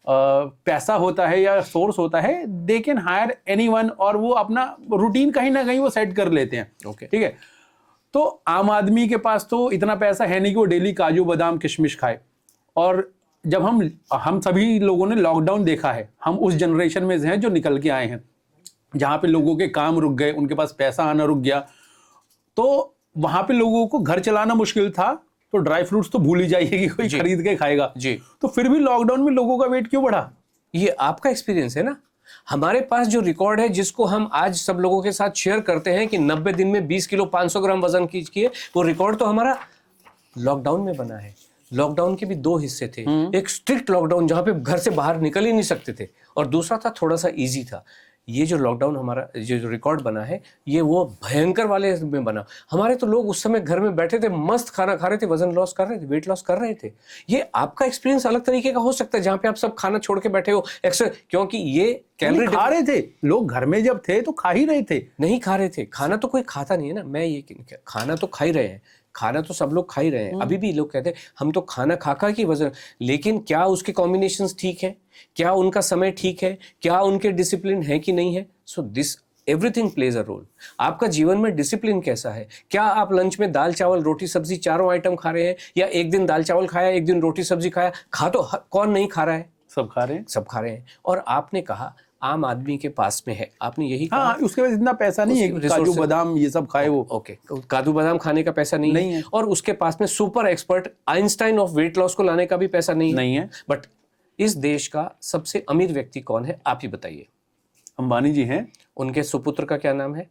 पैसा होता है या सोर्स होता है, दे कैन हायर एनीवन, और वो अपना रूटीन कहीं ना कहीं वो सेट कर लेते हैं। ओके, ठीक है। तो आम आदमी के पास तो इतना पैसा है नहीं कि वो डेली काजू, बादाम, किशमिश खाए। और जब हम सभी लोगों ने लॉकडाउन देखा है, हम उस जनरेशन में हैं जो निकल के आए हैं, जहाँ पे लोगों के काम रुक गए, उनके पास पैसा आना रुक गया, तो वहाँ पे लोगों को घर चलाना मुश्किल था। तो ड्राई फ्रूट्स तो भूल ही जाइए कि कोई खरीद के खाएगा जी। तो फिर भी लॉकडाउन में लोगों का वेट क्यों बढ़ा? ये आपका एक्सपीरियंस है ना। हमारे पास जो रिकॉर्ड है, जिसको हम आज सब लोगों के साथ शेयर करते हैं कि 90 दिन में 20 किलो 500 ग्राम वजन किए, वो रिकॉर्ड तो हमारा लॉकडाउन में बना है। लॉकडाउन के भी दो हिस्से थे, एक स्ट्रिक्ट लॉकडाउन जहाँ पे घर से बाहर निकल ही नहीं सकते थे, और दूसरा था थोड़ा सा इजी था। ये जो लॉकडाउन हमारा जो रिकॉर्ड बना है, ये वो भयंकर वाले में बना। हमारे तो लोग उस समय घर में बैठे थे, मस्त खाना खा रहे थे, वजन लॉस कर रहे थे, वेट लॉस कर रहे थे। ये आपका एक्सपीरियंस अलग तरीके का हो सकता है, जहाँ पे आप सब खाना छोड़ के बैठे हो एक्स्ट्रा, क्योंकि ये कैलोरी खा रहे थे लोग, घर में जब थे तो खा ही रहे थे। नहीं खा रहे थे, खाना तो कोई खाता नहीं है ना। मैं ये खाना तो खा ही रहे हैं, खाना तो सब लोग खा ही रहे हैं। अभी भी लोग कहते हैं हम तो खाना खा खा के वजन, लेकिन क्या उसके कॉम्बिनेशंस ठीक है, क्या उनका समय ठीक है, क्या उनके डिसिप्लिन है कि नहीं है। So this everything plays a role. आपका जीवन में डिसिप्लिन कैसा है? क्या आप लंच में दाल चावल रोटी सब्जी चारों आइटम खा रहे हैं, या एक दिन दाल चावल खाया, एक दिन रोटी सब्जी खाया? खा तो कौन नहीं खा रहा है? सब खा रहे हैं, सब खा रहे हैं। और आपने कहा आम आदमी के पास में है, आपने यही कहा। हाँ, उसके पास इतना पैसा नहीं है कि काजू बादाम ये सब खाए वो। ओके, काजू बादाम खाने का पैसा नहीं है। और उसके पास में super expert Einstein of weight loss को लाने का भी पैसा नहीं है। बट इस देश का सबसे अमीर व्यक्ति कौन है, आप ही बताइए। अंबानी जी हैं। उनके सुपुत्र का क्या नाम है?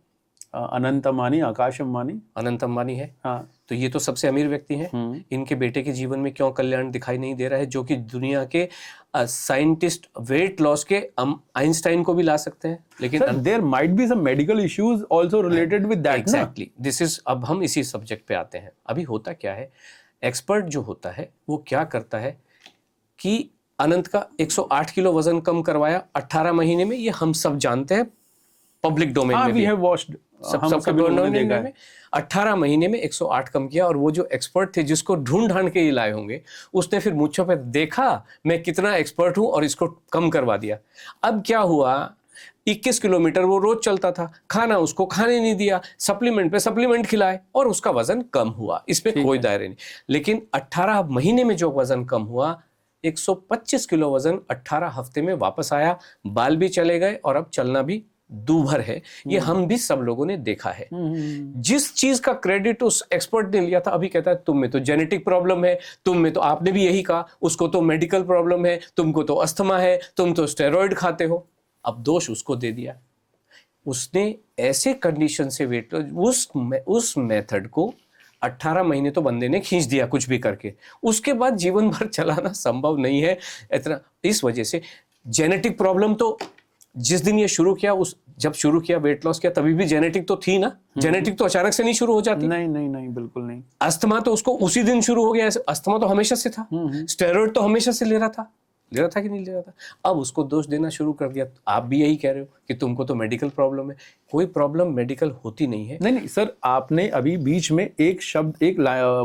अनंत अंबानी, आकाश अंबानी। अनंत अंबानी है। हाँ, तो ये तो सबसे अमीर व्यक्ति हैं। इनके बेटे के जीवन में क्यों कल्याण दिखाई नहीं दे रहा है, जो कि दुनिया के साइंटिस्ट वेट लॉस के आइंस्टाइन को भी ला सकते हैं? लेकिन there might be some medical issues also related with that. Exactly, this is, अब हम इसी सब्जेक्ट पे आते हैं। अभी होता क्या है, एक्सपर्ट जो होता है वो क्या करता है कि अनंत का 108 किलो वजन कम करवाया 18 महीने में, ये हम सब जानते हैं, पब्लिक डोमेन में भी है, सबका डोमेन में 18 महीने में 108 कम किया। और वो जो एक्सपर्ट थे जिसको ढूंढ ढांड के ये लाए होंगे, उसने फिर मुझ पे देखा मैं कितना एक्सपर्ट हूं और इसको कम करवा दिया। अब क्या हुआ, 21 किलोमीटर वो रोज चलता था, खाना उसको खाने नहीं दिया, सप्लीमेंट पे सप्लीमेंट खिलाए और उसका वजन कम हुआ, इसमें कोई दायरे नहीं। लेकिन 18 महीने में जो वजन कम हुआ, 125 किलो वजन 18 हफ्ते में वापस आया, बाल भी चले गए और अब चलना भी दूभर है। ये हम भी सब लोगों ने देखा है। जिस चीज का क्रेडिट उस एक्सपर्ट ने लिया था, अभी कहता है तुम में तो जेनेटिक प्रॉब्लम है, तुम में तो, आपने भी यही कहा, उसको तो मेडिकल प्रॉब्लम है, तुमको तो अस्थमा है, तुम तो स्टेरॉइड खाते हो। अब दोष उसको दे दिया। उसने ऐसे कंडीशन से वेट, उस मेथड को 18 महीने तो बंदे ने खींच दिया कुछ भी करके, उसके बाद जीवन भर चलाना संभव नहीं है इतना। इस वजह से जेनेटिक प्रॉब्लम तो जिस दिन ये शुरू किया, जब शुरू किया वेट लॉस किया, तभी भी जेनेटिक तो थी ना। जेनेटिक तो अचानक से नहीं शुरू हो जाती। नहीं, बिल्कुल नहीं। अस्थमा तो उसको उसी दिन शुरू हो गया, अस्थमा तो हमेशा से था। स्टेरॉइड तो हमेशा से ले रहा था कि नहीं ले रहा था। अब उसको दोष देना शुरू कर दिया। आप भी यही कह रहे हो कि तुमको तो मेडिकल प्रॉब्लम है। कोई प्रॉब्लम मेडिकल होती नहीं है। नहीं सर, आपने अभी बीच में एक शब्द, एक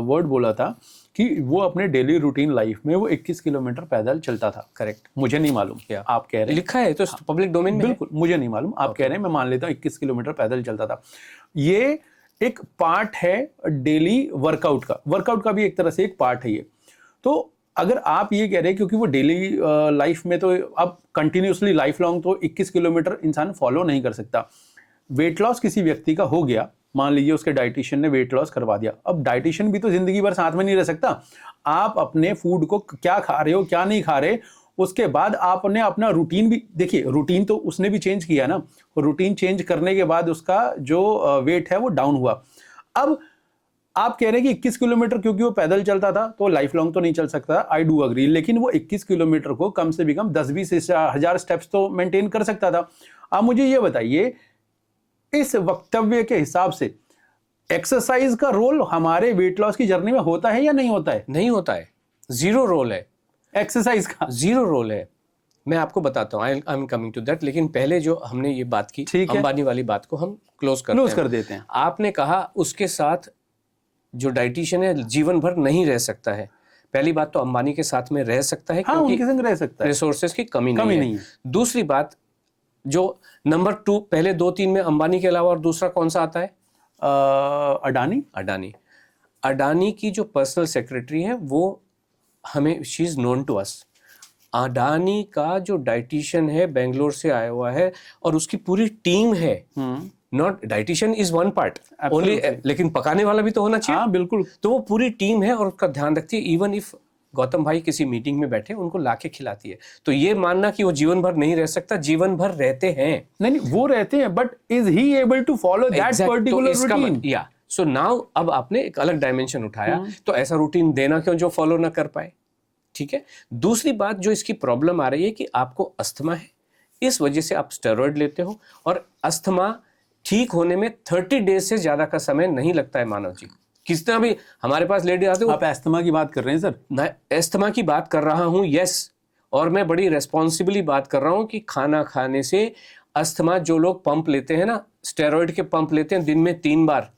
वर्ड बोला था कि वो अपने डेली रूटीन लाइफ में वो 21 किलोमीटर पैदल चलता था। करेक्ट, मुझे नहीं मालूम, क्या आप कह रहे हैं, लिखा है तो पब्लिक डोमेन में। बिल्कुल मुझे नहीं मालूम, आप कह रहे हैं, मैं मान लेता हूँ 21 किलोमीटर पैदल चलता था। ये एक पार्ट है डेली वर्कआउट का। वर्कआउट का भी एक तरह से एक पार्ट है ये। तो अगर आप ये कह रहे हैं, क्योंकि वो डेली लाइफ में तो अब कंटिन्यूसली लाइफ लॉन्ग तो 21 किलोमीटर इंसान फॉलो नहीं कर सकता। वेट लॉस किसी व्यक्ति का हो गया, मान लीजिए उसके डाइटिशियन ने वेट लॉस करवा दिया। अब डाइटिशियन भी तो जिंदगी भर साथ में नहीं रह सकता। आप अपने फूड को क्या खा रहे हो, क्या नहीं खा रहे, उसके बाद आपने अपना रूटीन भी देखिए। रूटीन तो उसने भी चेंज किया ना। रूटीन चेंज करने के बाद उसका जो वेट है वो डाउन हुआ। अब आप कह रहे हैं कि 21 किलोमीटर क्योंकि वो पैदल चलता था तो लाइफ लॉन्ग तो नहीं चल सकता, आई डू अग्री। लेकिन वो 21 किलोमीटर को कम से कम 10-20 हज़ार स्टेप्स तो मेंटेन कर सकता था। आप मुझे ये बताइए, इस वक्तव्य के हिसाब से एक्सरसाइज का रोल हमारे वेट लॉस की जर्नी में होता है या नहीं होता है? नहीं होता है, जीरो रोल है एक्सरसाइज का, जीरो रोल है। मैं आपको बताता हूँ, I am coming to that. लेकिन पहले जो हमने ये बात की, अंबानी वाली बात को हम क्लोज कर देते हैं। आपने कहा उसके साथ जो डाइटिशियन है जीवन भर नहीं रह सकता है। पहली बात तो अंबानी के साथ में रह सकता है, हाँ, उनके संग रह सकता है, रिसोर्सेज की कमी नहीं है। दूसरी बात, जो नंबर 2, पहले 2-3 में अंबानी के अलावा और दूसरा कौन सा आता है? अडानी की जो पर्सनल सेक्रेटरी है वो हमें, she is known to us. Adani का जो डाइटिशियन है बेंगलोर से आया हुआ है और उसकी पूरी टीम है। Not dietitian is one part only, लेकिन पकाने वाला भी तो होना चाहिए। हाँ, बिल्कुल। तो वो पूरी टीम है और उसका ध्यान रखती है। इवन इफ गौतम भाई किसी मीटिंग में बैठे, उनको लाके खिलाती है। तो ये मानना कि वो जीवन भर नहीं रह सकता, जीवन भर रहते हैं। नहीं, वो रहते हैं, but is he able to follow that particular routine? या सो नाउ अब आपने एक अलग डायमेंशन उठाया, तो ऐसा रूटीन देना क्यों जो फॉलो ना कर पाए, ठीक है। दूसरी बात जो इसकी प्रॉब्लम आ रही है कि आपको अस्थमा है, इस वजह से आप स्टेरॉइड लेते हो, और अस्थमा ठीक होने में 30 डेज से ज्यादा का समय नहीं लगता है मानव जी। कितना भी हमारे पास लेडी आते हो, आप अस्थमा की बात कर रहे हैं सर? मैं अस्थमा की बात कर रहा हूं, यस, और मैं बड़ी रेस्पॉन्सिबली बात कर रहा हूं कि खाना खाने से अस्थमा, जो लोग पंप लेते हैं ना, स्टेरॉइड के पंप लेते हैं दिन में 3 बार,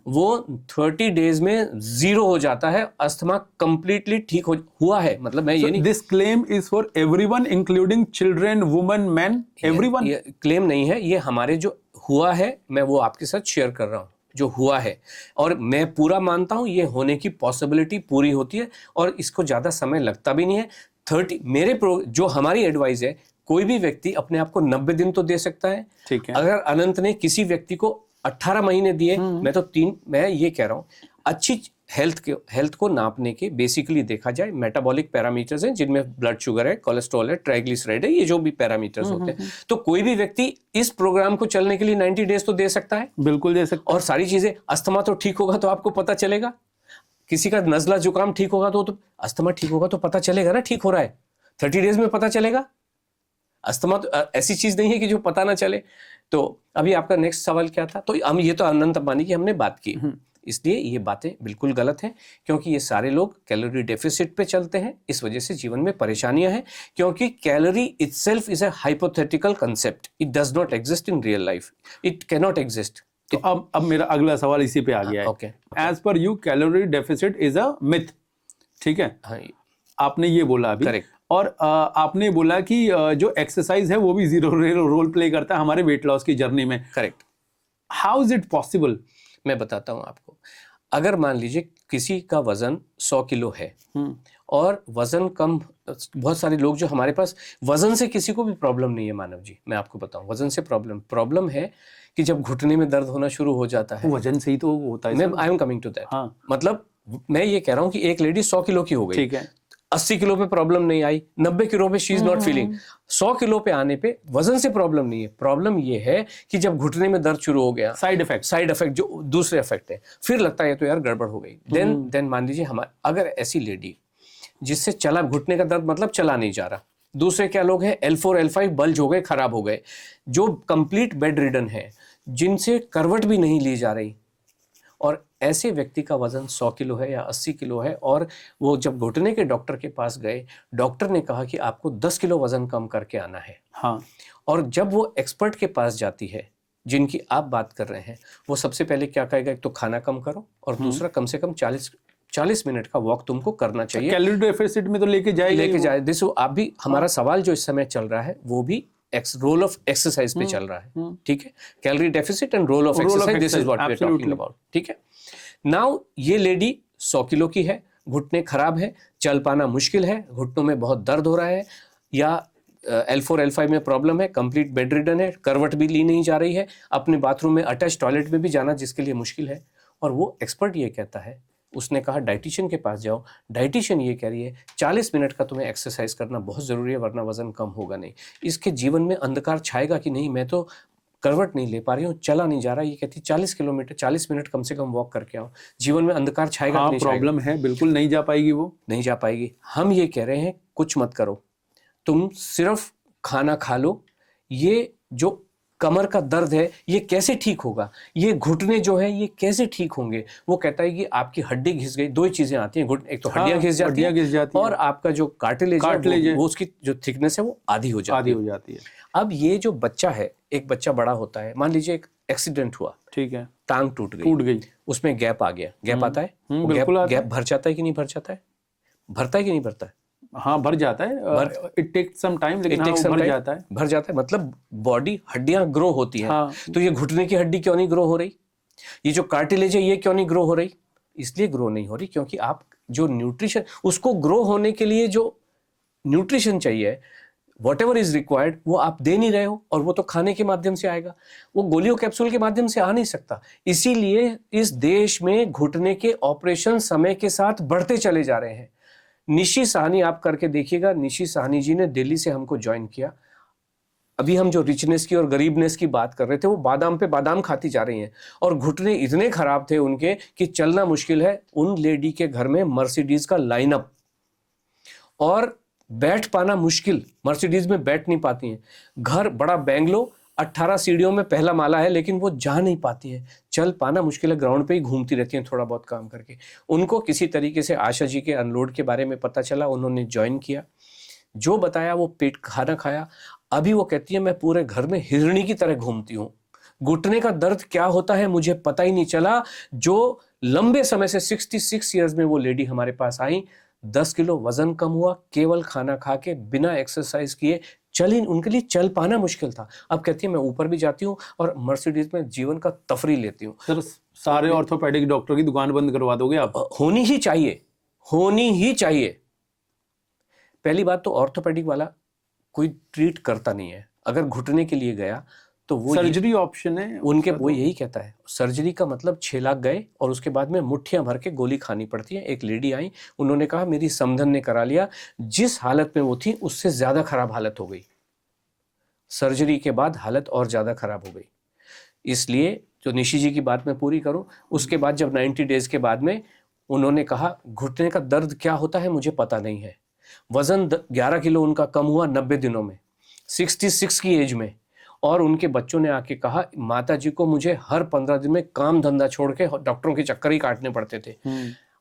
वो 30 डेज में 0 हो जाता है, अस्थमा कंप्लीटली ठीक हुआ है। मतलब मैं ये नहीं, this claim is for everyone including children, women, man, everyone. ये क्लेम नहीं है, ये हमारे जो हुआ है मैं वो आपके साथ शेयर कर रहा हूँ जो हुआ है, और मैं पूरा मानता हूँ ये होने की पॉसिबिलिटी पूरी होती है, और इसको ज़्यादा समय लगता भी नहीं है। 30 जो हमारी एडवाइस है, कोई भी व्यक्ति अपने आप को 90 दिन तो दे सकता है। ठीक है। अगर अनंत ने किसी व्यक्ति को 18 महीने दिए, मैं ये कह रहा हूँ, अच्छी हेल्थ को नापने के बेसिकली देखा जाए मेटाबॉलिक पैरामीटर्स हैं, जिनमें ब्लड शुगर है, कोलेस्ट्रॉल है, ट्राइग्लिसराइड है, ये जो भी पैरामीटर्स होते हैं, तो कोई भी व्यक्ति इस प्रोग्राम को चलने के लिए 90 डेज तो दे सकता है। बिल्कुल दे सकता है। और सारी चीजें, अस्थमा तो ठीक होगा तो आपको पता चलेगा, किसी का नजला जुकाम ठीक होगा तो अस्थमा ठीक होगा तो पता चलेगा ना ठीक हो रहा है, 30 डेज में पता चलेगा। अस्थमा तो ऐसी चीज नहीं है कि जो पता ना चले। तो अभी आपका नेक्स्ट सवाल क्या था? तो हम ये तो अनंत अंबानी की हमने बात की, इसलिए ये बातें बिल्कुल गलत हैं, क्योंकि ये सारे लोग कैलोरी डेफिसिट पे चलते हैं, इस वजह से जीवन में परेशानियां हैं, क्योंकि calorie itself is a hypothetical concept, it does not exist in real life, it can not exist. तो अब मेरा अगला सवाल इसी पे आ गया है। Okay. As per you calorie deficit is a myth, ठीक है? हाँ, आपने ये बोला अभी। करेक्ट। और आपने बोला कि जो एक्सरसाइज है वो भी जीरो रोल प्ले करता है हमारे वेट लॉस की जर्नी में। Correct. How is it possible? मैं बताता हूं आपको। अगर मान लीजिए किसी का वजन 100 किलो है और वजन कम, बहुत सारे लोग जो हमारे पास, वजन से किसी को भी प्रॉब्लम नहीं है मानव जी, मैं आपको बताऊं, वजन से प्रॉब्लम है कि जब घुटने में दर्द होना शुरू हो जाता है। वजन से ही तो होता है। मैं I am coming to that. हाँ। मतलब मैं ये कह रहा हूं कि एक लेडी 100 किलो की हो गई, ठीक है, 80 किलो पे प्रॉब्लम नहीं आई, 90 किलो पे she is not feeling, 100 kilo पे आने पे वजन से प्रॉब्लम नहीं है। प्रॉब्लम ये है कि जब घुटने में दर्द शुरू हो गया, साइड इफेक्ट जो दूसरे इफेक्ट है, फिर लगता है तो यार गड़बड़ हो गई। देन मान लीजिए अगर ऐसी लेडी जिससे चला, घुटने का दर्द मतलब चला नहीं जा रहा, दूसरे क्या लोग हैं, L4 L5 बल्ज हो गए, खराब हो गए, जो कंप्लीट बेड रिडन है, जिनसे करवट भी नहीं ली जा रही, और ऐसे व्यक्ति का वजन 100 किलो है या 80 किलो है, और वो जब घुटने के डॉक्टर के पास गए, डॉक्टर ने कहा कि आपको 10 किलो वजन कम करके आना है। हाँ। और जब वो एक्सपर्ट के पास जाती है जिनकी आप बात कर रहे हैं, वो सबसे पहले क्या कहेगा, एक तो खाना कम करो, और दूसरा कम से कम 40 मिनट का वॉक तुमको करना चाहिए। कैलोरी डेफिसिट में तो लेके जाए। देखो आप भी, हमारा सवाल जो इस समय चल रहा है वो भी रोल ऑफ एक्सरसाइज पे चल रहा है, ठीक है? Calorie deficit and role of exercise, this is what we are talking about, ठीक है? नाउ ये लेडी 100 किलो की है, घुटने खराब है, चल पाना मुश्किल है, घुटनों में बहुत दर्द हो रहा है, या L4 L5 में प्रॉब्लम है, कंप्लीट बेड रिडन है, करवट भी ली नहीं जा रही है, अपने बाथरूम में अटैच टॉयलेट में भी जाना जिसके लिए मुश्किल है, और वो एक्सपर्ट ये कहता है, उसने कहा डाइटिशियन के पास जाओ, डाइटिशियन ये कह रही है 40 मिनट का तुम्हें एक्सरसाइज करना बहुत ज़रूरी है, वरना वजन कम होगा नहीं। इसके जीवन में अंधकार छाएगा कि नहीं, मैं तो करवट नहीं ले पा रही हूँ, चला नहीं जा रहा, ये कहती 40 मिनट कम से कम वॉक करके आओ, जीवन में अंधकार छाएगा। हाँ, प्रॉब्लम है, बिल्कुल नहीं जा पाएगी, वो नहीं जा पाएगी। हम ये कह रहे हैं कुछ मत करो, तुम सिर्फ खाना खा लो। ये जो कमर का दर्द है ये कैसे ठीक होगा, ये घुटने जो है ये कैसे ठीक होंगे? वो कहता है कि आपकी हड्डी घिस गई, दो ही चीजें आती हैं, एक तो हड्डियां घिस जाती है, और आपका जो कार्टिलेज है वो उसकी जो थिकनेस है वो आधी हो जाती है। अब ये जो बच्चा है, एक बच्चा बड़ा होता है, मान लीजिए एक एक्सीडेंट हुआ, ठीक है, टांग टूट गई, उसमें गैप आ गया, गैप आता है, गैप भर जाता है कि नहीं भर जाता है? भरता है कि नहीं भरता है? हाँ, भर जाता है, इट टेक्स सम टाइम, लेकिन भर जाता है। मतलब बॉडी, हड्डियां ग्रो होती हैं। हाँ। तो ये घुटने की हड्डी क्यों नहीं ग्रो हो रही, ये जो कार्टिलेज है ये क्यों नहीं ग्रो हो रही? इसलिए ग्रो नहीं हो रही क्योंकि आप जो न्यूट्रिशन, उसको ग्रो होने के लिए जो न्यूट्रिशन चाहिए, व्हाटएवर इज रिक्वायर्ड, वो आप दे नहीं रहे हो, और वो तो खाने के माध्यम से आएगा, वो गोलियों कैप्सूल के माध्यम से आ नहीं सकता। इसीलिए इस देश में घुटने के ऑपरेशन समय के साथ बढ़ते चले जा रहे हैं। निशी साहनी आप करके देखिएगा, निशी साहनी जी ने दिल्ली से हमको ज्वाइन किया, अभी हम जो रिचनेस की और गरीबनेस की बात कर रहे थे, वो बादाम पे बादाम खाती जा रही हैं और घुटने इतने खराब थे उनके कि चलना मुश्किल है। उन लेडी के घर में मर्सिडीज का लाइनअप और बैठ पाना मुश्किल, मर्सिडीज में बैठ नहीं पाती हैं। घर बड़ा बेंगलो, 18 सीढ़ियों में पहला माला है, लेकिन वो जा नहीं पाती है, चल पाना मुश्किल है, ग्राउंड पे ही घूमती रहती हैं थोड़ा बहुत काम करके। उनको किसी तरीके से आशा जी के अनलोड के बारे में पता चला, उन्होंने ज्वाइन किया, जो बताया वो पेट खाना खाया। अभी वो कहती है मैं पूरे घर में हिरणी की तरह घूमती हूँ, घुटने का दर्द क्या होता है मुझे पता ही नहीं चला। जो लंबे समय से 66 ईयर्स में वो लेडी हमारे पास आई, 10 किलो वजन कम हुआ केवल खाना खा के, बिना एक्सरसाइज किए। उनके लिए चल पाना मुश्किल था। अब कहती है मैं ऊपर भी जाती हूँ और मर्सिडीज में जीवन का तफरी लेती हूँ। सर सारे ऑर्थोपेडिक डॉक्टर की दुकान बंद करवा दोगे आप? होनी ही चाहिए, होनी ही चाहिए। पहली बात तो ऑर्थोपेडिक वाला कोई ट्रीट करता नहीं है। अगर घुटने के लिए गया तो वो सर्जरी ऑप्शन है उनके, वो यही कहता है सर्जरी का मतलब 6 लाख गए और उसके बाद में मुट्ठियां भर के गोली खानी पड़ती है। एक लेडी आई, उन्होंने कहा मेरी समधन ने करा लिया, जिस हालत में वो थी उससे ज्यादा खराब हालत हो गई, सर्जरी के बाद हालत और ज्यादा खराब हो गई। इसलिए जो निशी जी की बात मैं पूरी करूं, उसके बाद जब 90 डेज के बाद में उन्होंने कहा घुटने का दर्द क्या होता है मुझे पता नहीं है। वजन 11 किलो उनका कम हुआ 90 दिनों में, 66 की एज में। और उनके बच्चों ने आके कहा माता जी को मुझे हर 15 दिन में काम धंधा छोड़ के डॉक्टरों के चक्कर ही काटने पड़ते थे।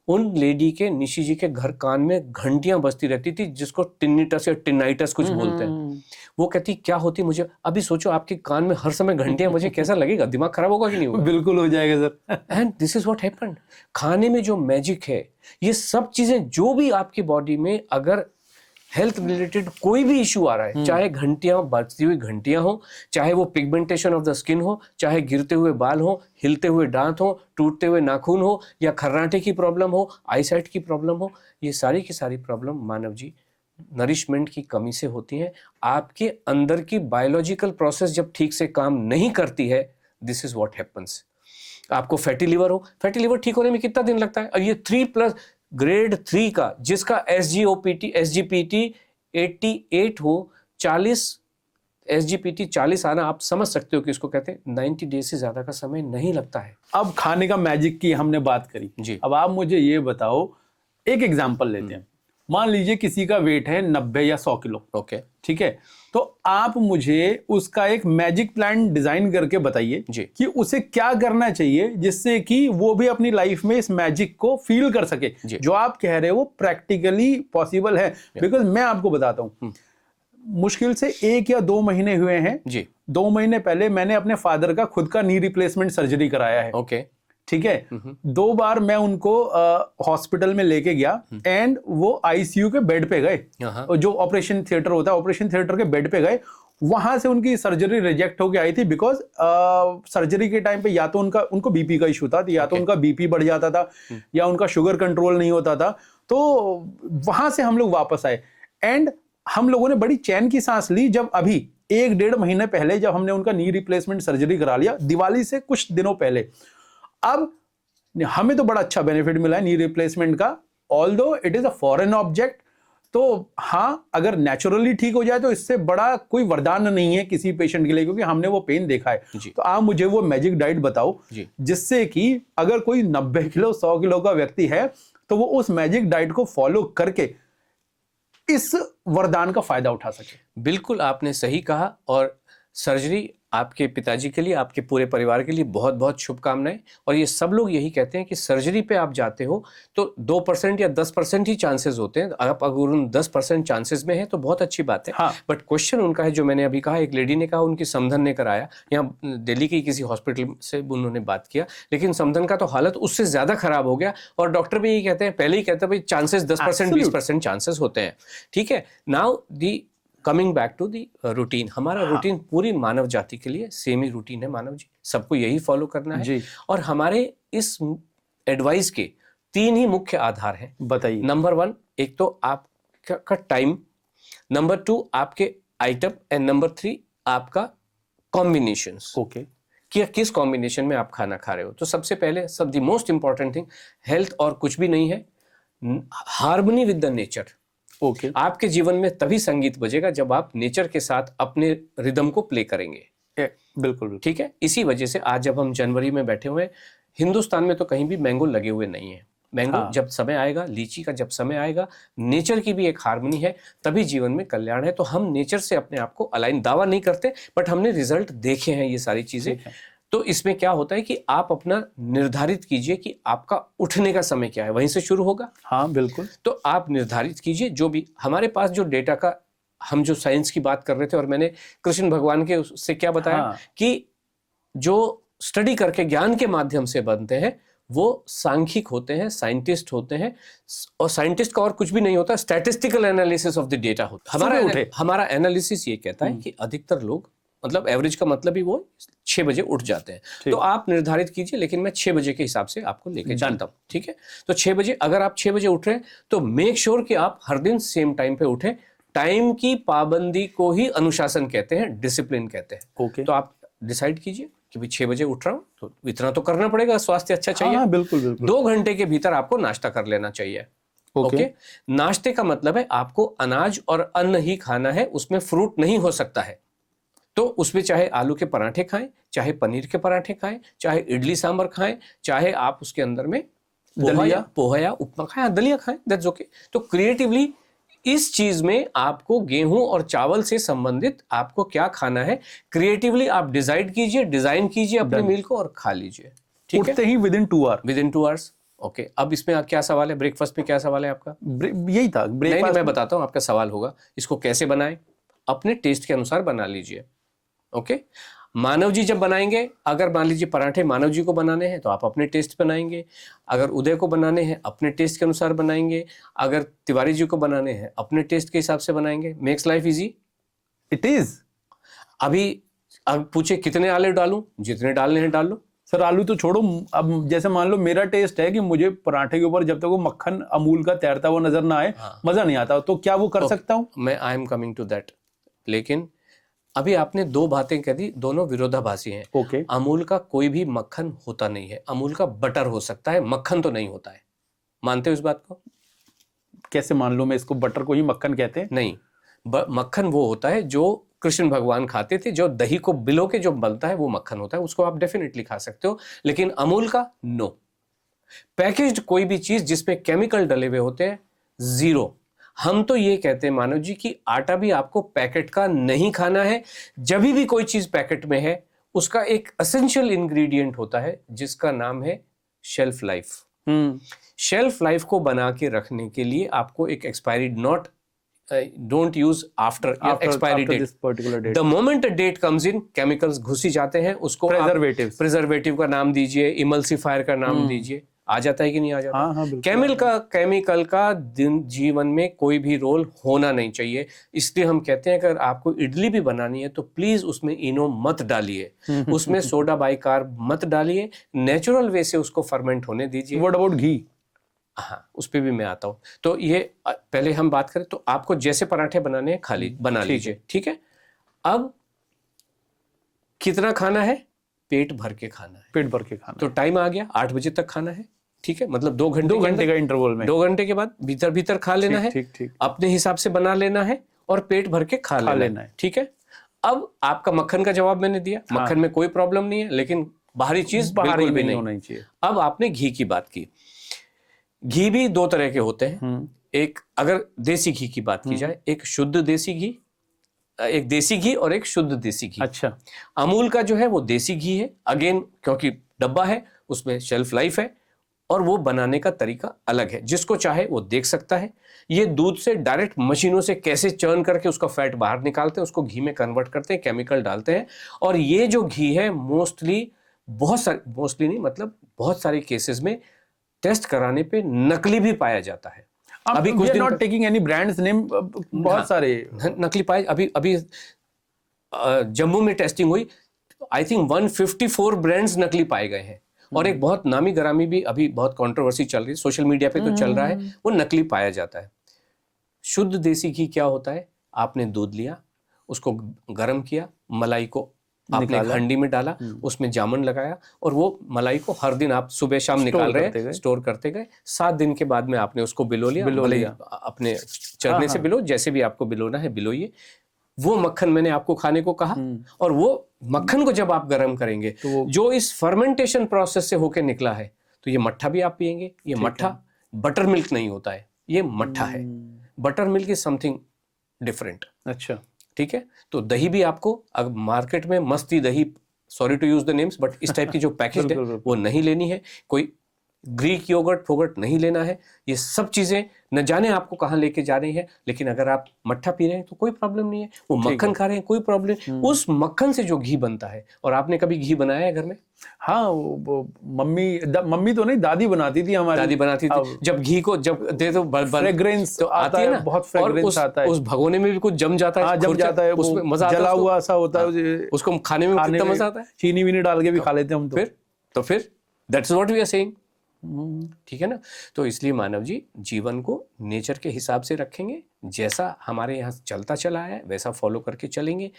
उन लेडी के, निशी जी के घर कान में घंटियां बजती रहती थी, जिसको टिनिटस या टिनाइटस कुछ बोलते हैं। वो कहती क्या होती मुझे, अभी सोचो आपके कान में हर समय घंटियां बजे, कैसा लगेगा, दिमाग खराब होगा कि नहीं होगा? बिल्कुल हो जाएगा sir. And this is what happened. खाने में जो मैजिक है, ये सब चीजें जो भी आपकी बॉडी में अगर हेल्थ रिलेटेड कोई भी इशू आ रहा है, चाहे घंटियां बजती हुई घंटियां हो, चाहे वो पिगमेंटेशन ऑफ द स्किन हो, चाहे गिरते हुए बाल हो, हिलते हुए दांत हो, टूटते हुए नाखून हो, या खर्राटे की प्रॉब्लम हो, आईसाइट की प्रॉब्लम हो, ये सारी की सारी प्रॉब्लम मानव जी नरिशमेंट की कमी से होती हैं। आपके अंदर की बायोलॉजिकल प्रोसेस जब ठीक से काम नहीं करती है, दिस इज व्हाट हैपेंस। आपको फैटी लिवर हो, फैटी लिवर ठीक होने में कितना दिन लगता है? और ये 3+ ग्रेड 3 का, जिसका SGPT 88 हो, 40 SGPT 40 आना, आप समझ सकते हो कि इसको कहते हैं 90 डेज से ज्यादा का समय नहीं लगता है। अब खाने का मैजिक की हमने बात करी जी। अब आप मुझे ये बताओ, एक एग्जांपल लेते हैं। मान लीजिए किसी का वेट है 90 या 100 किलो, ओके, ठीक है, तो आप मुझे उसका एक मैजिक प्लान डिजाइन करके बताइए जी। कि उसे क्या करना चाहिए जिससे कि वो भी अपनी लाइफ में इस मैजिक को फील कर सके। जो आप कह रहे हो वो प्रैक्टिकली पॉसिबल है, बिकॉज मैं आपको बताता हूं, मुश्किल से 1 या 2 महीने हुए हैं जी। 2 महीने पहले मैंने अपने फादर का खुद का नी रिप्लेसमेंट सर्जरी कराया है। ओके, ठीक है, 2 बार मैं उनको हॉस्पिटल में लेके गया एंड वो आईसीयू के बेड पे गए, जो ऑपरेशन थिएटर होता है, ऑपरेशन थिएटर के बेड पे गए। वहां से उनकी सर्जरी रिजेक्ट होके आई थी, बिकॉज सर्जरी के टाइम पे या तो उनको बीपी का इशू था, या तो उनका बीपी बढ़ जाता था, या उनका शुगर कंट्रोल नहीं होता था। तो वहां से हम लोग वापस आए एंड हम लोगों ने बड़ी चैन की सांस ली जब अभी 1-1.5 महीने पहले जब हमने उनका नी रिप्लेसमेंट सर्जरी करा लिया, दिवाली से कुछ दिनों पहले। अब हमें तो बड़ा अच्छा बेनिफिट मिला है नी रिप्लेसमेंट का, although it is a foreign object. तो हाँ, अगर नेचुरली ठीक हो जाए तो इससे बड़ा कोई वरदान नहीं है किसी पेशेंट के लिए, क्योंकि हमने वो पेन देखा है। तो आप मुझे वो मैजिक डाइट बताओ जिससे कि अगर कोई 90 किलो 100 किलो का व्यक्ति है तो वो उस मैजिक डाइट को फॉलो करके इस वरदान का फायदा उठा सके। बिल्कुल आपने सही कहा। और सर्जरी आपके पिताजी के लिए, आपके पूरे परिवार के लिए बहुत बहुत शुभकामनाएं। और ये सब लोग यही कहते हैं कि सर्जरी पे आप जाते हो तो 2% या 10% ही चांसेस होते हैं। आप अगर उन 10% चांसेस में है तो बहुत अच्छी बात है। हाँ। बट क्वेश्चन उनका है, जो मैंने अभी कहा, एक लेडी ने कहा उनकी समधन ने कराया, यहाँ दिल्ली के किसी हॉस्पिटल से उन्होंने बात किया, लेकिन समधन का तो हालत उससे ज्यादा खराब हो गया। और डॉक्टर भी यही कहते हैं, पहले ही कहते हैं भाई चांसेस 10% 20% चांसेस होते हैं। ठीक है, now the coming back to the routine. हमारा रूटीन पूरी मानव जाति के लिए सेम ही रूटीन है मानव जी, सबको यही फॉलो करना है जी। और हमारे इस एडवाइस के 3 ही मुख्य आधार हैं। बताइए। नंबर 1, एक तो आपका टाइम, नंबर 2 आपके आइटम, एंड नंबर 3 आपका कॉम्बिनेशंस। ओके, कि किस कॉम्बिनेशन में आप खाना खा रहे हो। तो सबसे पहले the most important thing, health और कुछ भी नहीं है, harmony with the nature. Okay. आपके जीवन में तभी संगीत बजेगा जब आप नेचर के साथ अपने रिदम को प्ले करेंगे। बिल्कुल बिल्कुल। ठीक है, इसी वजह से आज जब हम जनवरी में बैठे हुए हैं, हिंदुस्तान में तो कहीं भी मैंगो लगे हुए नहीं है। मैंगो हाँ। जब समय आएगा, लीची का जब समय आएगा, नेचर की भी एक हार्मनी है, तभी जीवन में कल्याण है। तो हम नेचर से अपने आप को अलाइन, दावा नहीं करते, बट हमने रिजल्ट देखे हैं ये सारी चीजें। ठीक है। तो इसमें क्या होता है कि आप अपना निर्धारित कीजिए कि आपका उठने का समय क्या है, वहीं से शुरू होगा। हाँ बिल्कुल। तो आप निर्धारित कीजिए, जो भी हमारे पास जो डेटा का, हम जो साइंस की बात कर रहे थे और मैंने कृष्ण भगवान के उससे क्या बताया, हाँ। कि जो स्टडी करके ज्ञान के माध्यम से बनते हैं वो सांख्यिक होते हैं, साइंटिस्ट होते हैं, और साइंटिस्ट का और कुछ भी नहीं होता, statistical analysis of the data होता है। हमारा एनालिसिस ये कहता है कि अधिकतर लोग, मतलब एवरेज का मतलब ही वो 6 बजे उठ जाते हैं। तो आप निर्धारित कीजिए, लेकिन मैं 6 बजे के हिसाब से आपको लेके चलता हूँ। ठीक है, तो 6 बजे, अगर आप 6 बजे उठ रहे हैं तो मेक श्योर कि आप हर दिन सेम टाइम पे उठें। टाइम की पाबंदी को ही अनुशासन कहते हैं, डिसिप्लिन कहते हैं। ओके। तो आप डिसाइड कीजिए कि भाई 6 बजे उठ रहा हूं तो इतना तो करना पड़ेगा, स्वास्थ्य अच्छा चाहिए। हाँ बिल्कुल बिल्कुल। 2 घंटे के भीतर आपको नाश्ता कर लेना चाहिए। ओके। नाश्ते का मतलब है आपको अनाज और अन्न ही खाना है, उसमें फ्रूट नहीं हो सकता है। तो उसमें चाहे आलू के पराठे खाएं, चाहे पनीर के पराठे खाएं, चाहे इडली सांभर खाएं, चाहे आप उसके अंदर में पोहा या उपमा खाएं, दलिया खाएं, दैट्स ओके। तो क्रिएटिवली इस चीज में आपको गेहूं और चावल से संबंधित आपको क्या खाना है, क्रिएटिवली आप डिसाइड कीजिए, डिजाइन कीजिए अपने मील को और खा लीजिए। ठीक है, उठते ही within 2 hour. Within 2 hours. Okay, अब इसमें क्या सवाल है, ब्रेकफास्ट में क्या सवाल है आपका? यही था नहीं, मैं बताता हूं आपका सवाल होगा। इसको कैसे बनाएं, अपने टेस्ट के अनुसार बना लीजिए। ओके, मानव जी जब बनाएंगे, अगर मान लीजिए पराठे मानव जी को बनाने हैं तो आप अपने टेस्ट बनाएंगे, अगर उदय को बनाने हैं अपने टेस्ट के अनुसार बनाएंगे, अगर तिवारी जी को बनाने हैं अपने टेस्ट के हिसाब से बनाएंगे। Makes life easy. It is. अभी अब पूछे कितने आलू डालूं, जितने डालने हैं डाल लो। सर आलू तो छोड़ो, अब जैसे मान लो मेरा टेस्ट है कि मुझे पराठे के ऊपर जब तक वो मक्खन अमूल का तैरता हुआ नजर ना आए, मजा नहीं आता, तो क्या वो कर सकता हूं मैं? I am coming to that. लेकिन अभी आपने 2 बातें कह दी, दोनों विरोधाभासी हैं। ओके। अमूल का कोई भी मक्खन होता नहीं है, अमूल का बटर हो सकता है, मक्खन तो नहीं होता है। मानते हो इस बात को? कैसे मान लो मैं इसको, बटर को ही मक्खन कहते हैं? नहीं, मक्खन वो होता है जो कृष्ण भगवान खाते थे, जो दही को बिलो के जो बनता है वो मक्खन होता है, उसको आप डेफिनेटली खा सकते हो। लेकिन अमूल का नो। पैकेज्ड कोई भी चीज जिसमें केमिकल डले हुए होते हैं, 0। हम तो ये कहते हैं मानव जी कि आटा भी आपको पैकेट का नहीं खाना है। जब भी कोई चीज पैकेट में है, उसका एक एसेंशियल इंग्रेडिएंट होता है जिसका नाम है शेल्फ लाइफ। शेल्फ लाइफ को बना के रखने के लिए आपको एक expiry, not don't use after expiry date. The moment a date comes in, chemicals घुस ही जाते हैं, उसको प्रिजर्वेटिव का नाम दीजिए, इमल्सिफायर का नाम दीजिए, आ जाता है कि नहीं आ जाता? हाँ, केमिकल का दिन जीवन में कोई भी रोल होना नहीं चाहिए। इसलिए हम कहते हैं अगर आपको इडली भी बनानी है तो प्लीज उसमें इनो मत डालिए, उसमें सोडा बाइकार्ब मत डालिए, नेचुरल वे से उसको फर्मेंट होने दीजिए। व्हाट अबाउट घी? हाँ, उस पे भी मैं आता हूँ। तो ये पहले हम बात करें तो आपको जैसे पराठे बनाने हैं खाली बना लीजिए। ठीक है, अब कितना खाना है? पेट भर के खाना है। पेट भर के खाना। तो टाइम आ गया, 8 बजे तक खाना है। ठीक है, मतलब 2 घंटे का इंटरवल में, 2 घंटे के बाद भीतर खा लेना है। ठीक। अपने हिसाब से बना लेना है और पेट भर के खा लेना है। ठीक है, अब आपका मक्खन का जवाब मैंने दिया। मक्खन में कोई प्रॉब्लम नहीं है, लेकिन बाहरी चीज बिल्कुल भी नहीं होनी चाहिए। अब आपने घी की बात की। घी भी 2 तरह के होते हैं। एक, अगर देसी घी की बात की जाए, एक शुद्ध देसी घी, एक देसी घी और एक शुद्ध देसी घी। अच्छा। अमूल का जो है वो देसी घी है, अगेन क्योंकि डब्बा है, उसमें शेल्फ लाइफ है और वो बनाने का तरीका अलग है। जिसको चाहे वो देख सकता है। ये दूध से डायरेक्ट मशीनों से कैसे चर्न करके उसका फैट बाहर निकालते हैं, उसको घी में कन्वर्ट करते हैं, केमिकल डालते हैं। और ये जो घी है मोस्टली बहुत सारे केसेस में टेस्ट कराने पे नकली भी पाया जाता है। अभी कुछ दिन not taking any brands name, बहुत सारे नकली पाए। अभी जम्मू में टेस्टिंग हुई, आई थिंक 154 ब्रांड्स नकली पाए गए हैं। और एक बहुत नामी गरामी भी अभी बहुत कंट्रोवर्सी चल रही है, सोशल मीडिया पे तो चल रहा है, वो नकली पाया जाता है। शुद्ध देसी घी क्या होता है? आपने दूध लिया, उसको गर्म किया, मलाई को आपने एक हंडी में डाला, उसमें जामुन लगाया और वो मलाई को हर दिन आप सुबह शाम निकाल रहे हैं, स्टोर करते गए। 7 दिन के बाद में आपने उसको बिलो लिया, भले ही अपने चरने से बिलो, जैसे भी आपको बिलोना है बिलोइए। वो मक्खन मैंने आपको खाने को कहा, और वो मक्खन को जब आप गर्म करेंगे तो जो इस फर्मेंटेशन प्रोसेस से होके निकला है, तो ये मट्ठा भी आप पिएंगे। ये मट्ठा बटर मिल्क नहीं होता है, ये मट्ठा है। Butter milk is something different. अच्छा, ठीक है। तो दही भी आपको, अब मार्केट में मस्ती दही, sorry to use the names, but इस टाइप की जो पैकेज है वो नहीं लेनी है। कोई ग्रीक योगर्ट फोगर्ट नहीं लेना है। ये सब चीजें न जाने आपको कहाँ लेके जा रही है, लेकिन अगर आप मट्ठा पी रहे हैं तो कोई प्रॉब्लम नहीं है। वो मक्खन खा रहे हैं, कोई प्रॉब्लम। उस मक्खन से जो घी बनता है, और आपने कभी घी बनाया है घर में? हाँ, वो मम्मी तो नहीं, दादी बनाती थी, हमारी दादी बनाती थी। जब घी को जब दे तो फ्रेग्रेंस तो आती है ना, बहुत फ्रेग्रेंस आता है। उस भगोने में भी कुछ जम जाता है, जम जाता है, उसमें मजा जला हुआ सा होता है, उसको खाने में कितना मजा आता है। चीनी वीनी डाल के भी खा लेते हैं हम तो। फिर that's what we are saying. ठीक है ना। तो इसलिए मानव जी जीवन को नेचर के हिसाब से रखेंगे, जैसा हमारे यहाँ चलता चला है वैसा फॉलो करके चलेंगे।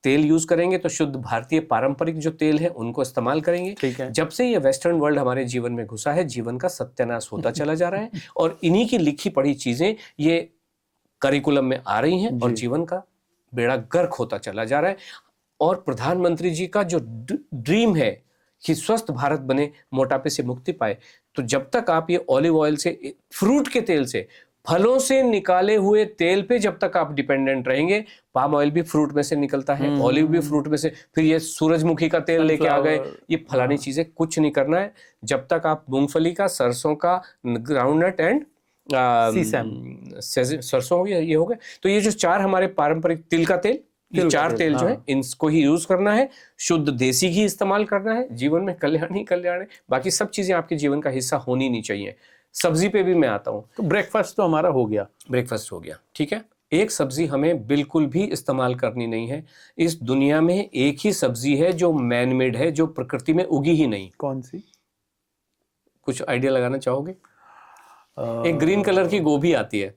तेल यूज करेंगे तो शुद्ध भारतीय पारंपरिक जो तेल है उनको इस्तेमाल करेंगे। ठीक है। जब से ये वेस्टर्न वर्ल्ड हमारे जीवन में घुसा है, जीवन का सत्यानाश होता चला जा रहा है, और इन्हीं की लिखी पढ़ी चीजें ये करिकुलम में आ रही हैं, और जीवन का बेड़ा गर्क होता चला जा रहा है। और प्रधानमंत्री जी का जो ड्रीम है कि स्वस्थ भारत बने, मोटापे से मुक्ति पाए, तो जब तक आप ये ऑलिव ऑयल से, फ्रूट के तेल से, फलों से निकाले हुए तेल पे जब तक आप डिपेंडेंट रहेंगे, पाम ऑयल भी फ्रूट में से निकलता है, ऑलिव भी फ्रूट में से, फिर ये सूरजमुखी का तेल लेके आ गए, ये फलानी चीजें कुछ नहीं करना है। जब तक आप मूंगफली का, सरसों का, ग्राउंडनट एंड सरसों हो गया, ये हो गए। तो ये जो 4 हमारे पारंपरिक, तिल का तेल, ये 4 तेल जो है इनको ही यूज करना है। शुद्ध देसी घी इस्तेमाल करना है। जीवन में कल्याण ही कल्याण है, बाकी सब चीजें आपके जीवन का हिस्सा होनी नहीं चाहिए। सब्जी पे भी मैं आता हूँ। तो ब्रेकफास्ट तो हमारा हो गया, ब्रेकफास्ट हो गया, ठीक है। एक सब्जी हमें बिल्कुल भी इस्तेमाल करनी नहीं है। इस दुनिया में एक ही सब्जी है जो मैन मेड है, जो प्रकृति में उगी ही नहीं। कौन सी? कुछ आइडिया लगाना चाहोगे? एक ग्रीन कलर की गोभी आती है,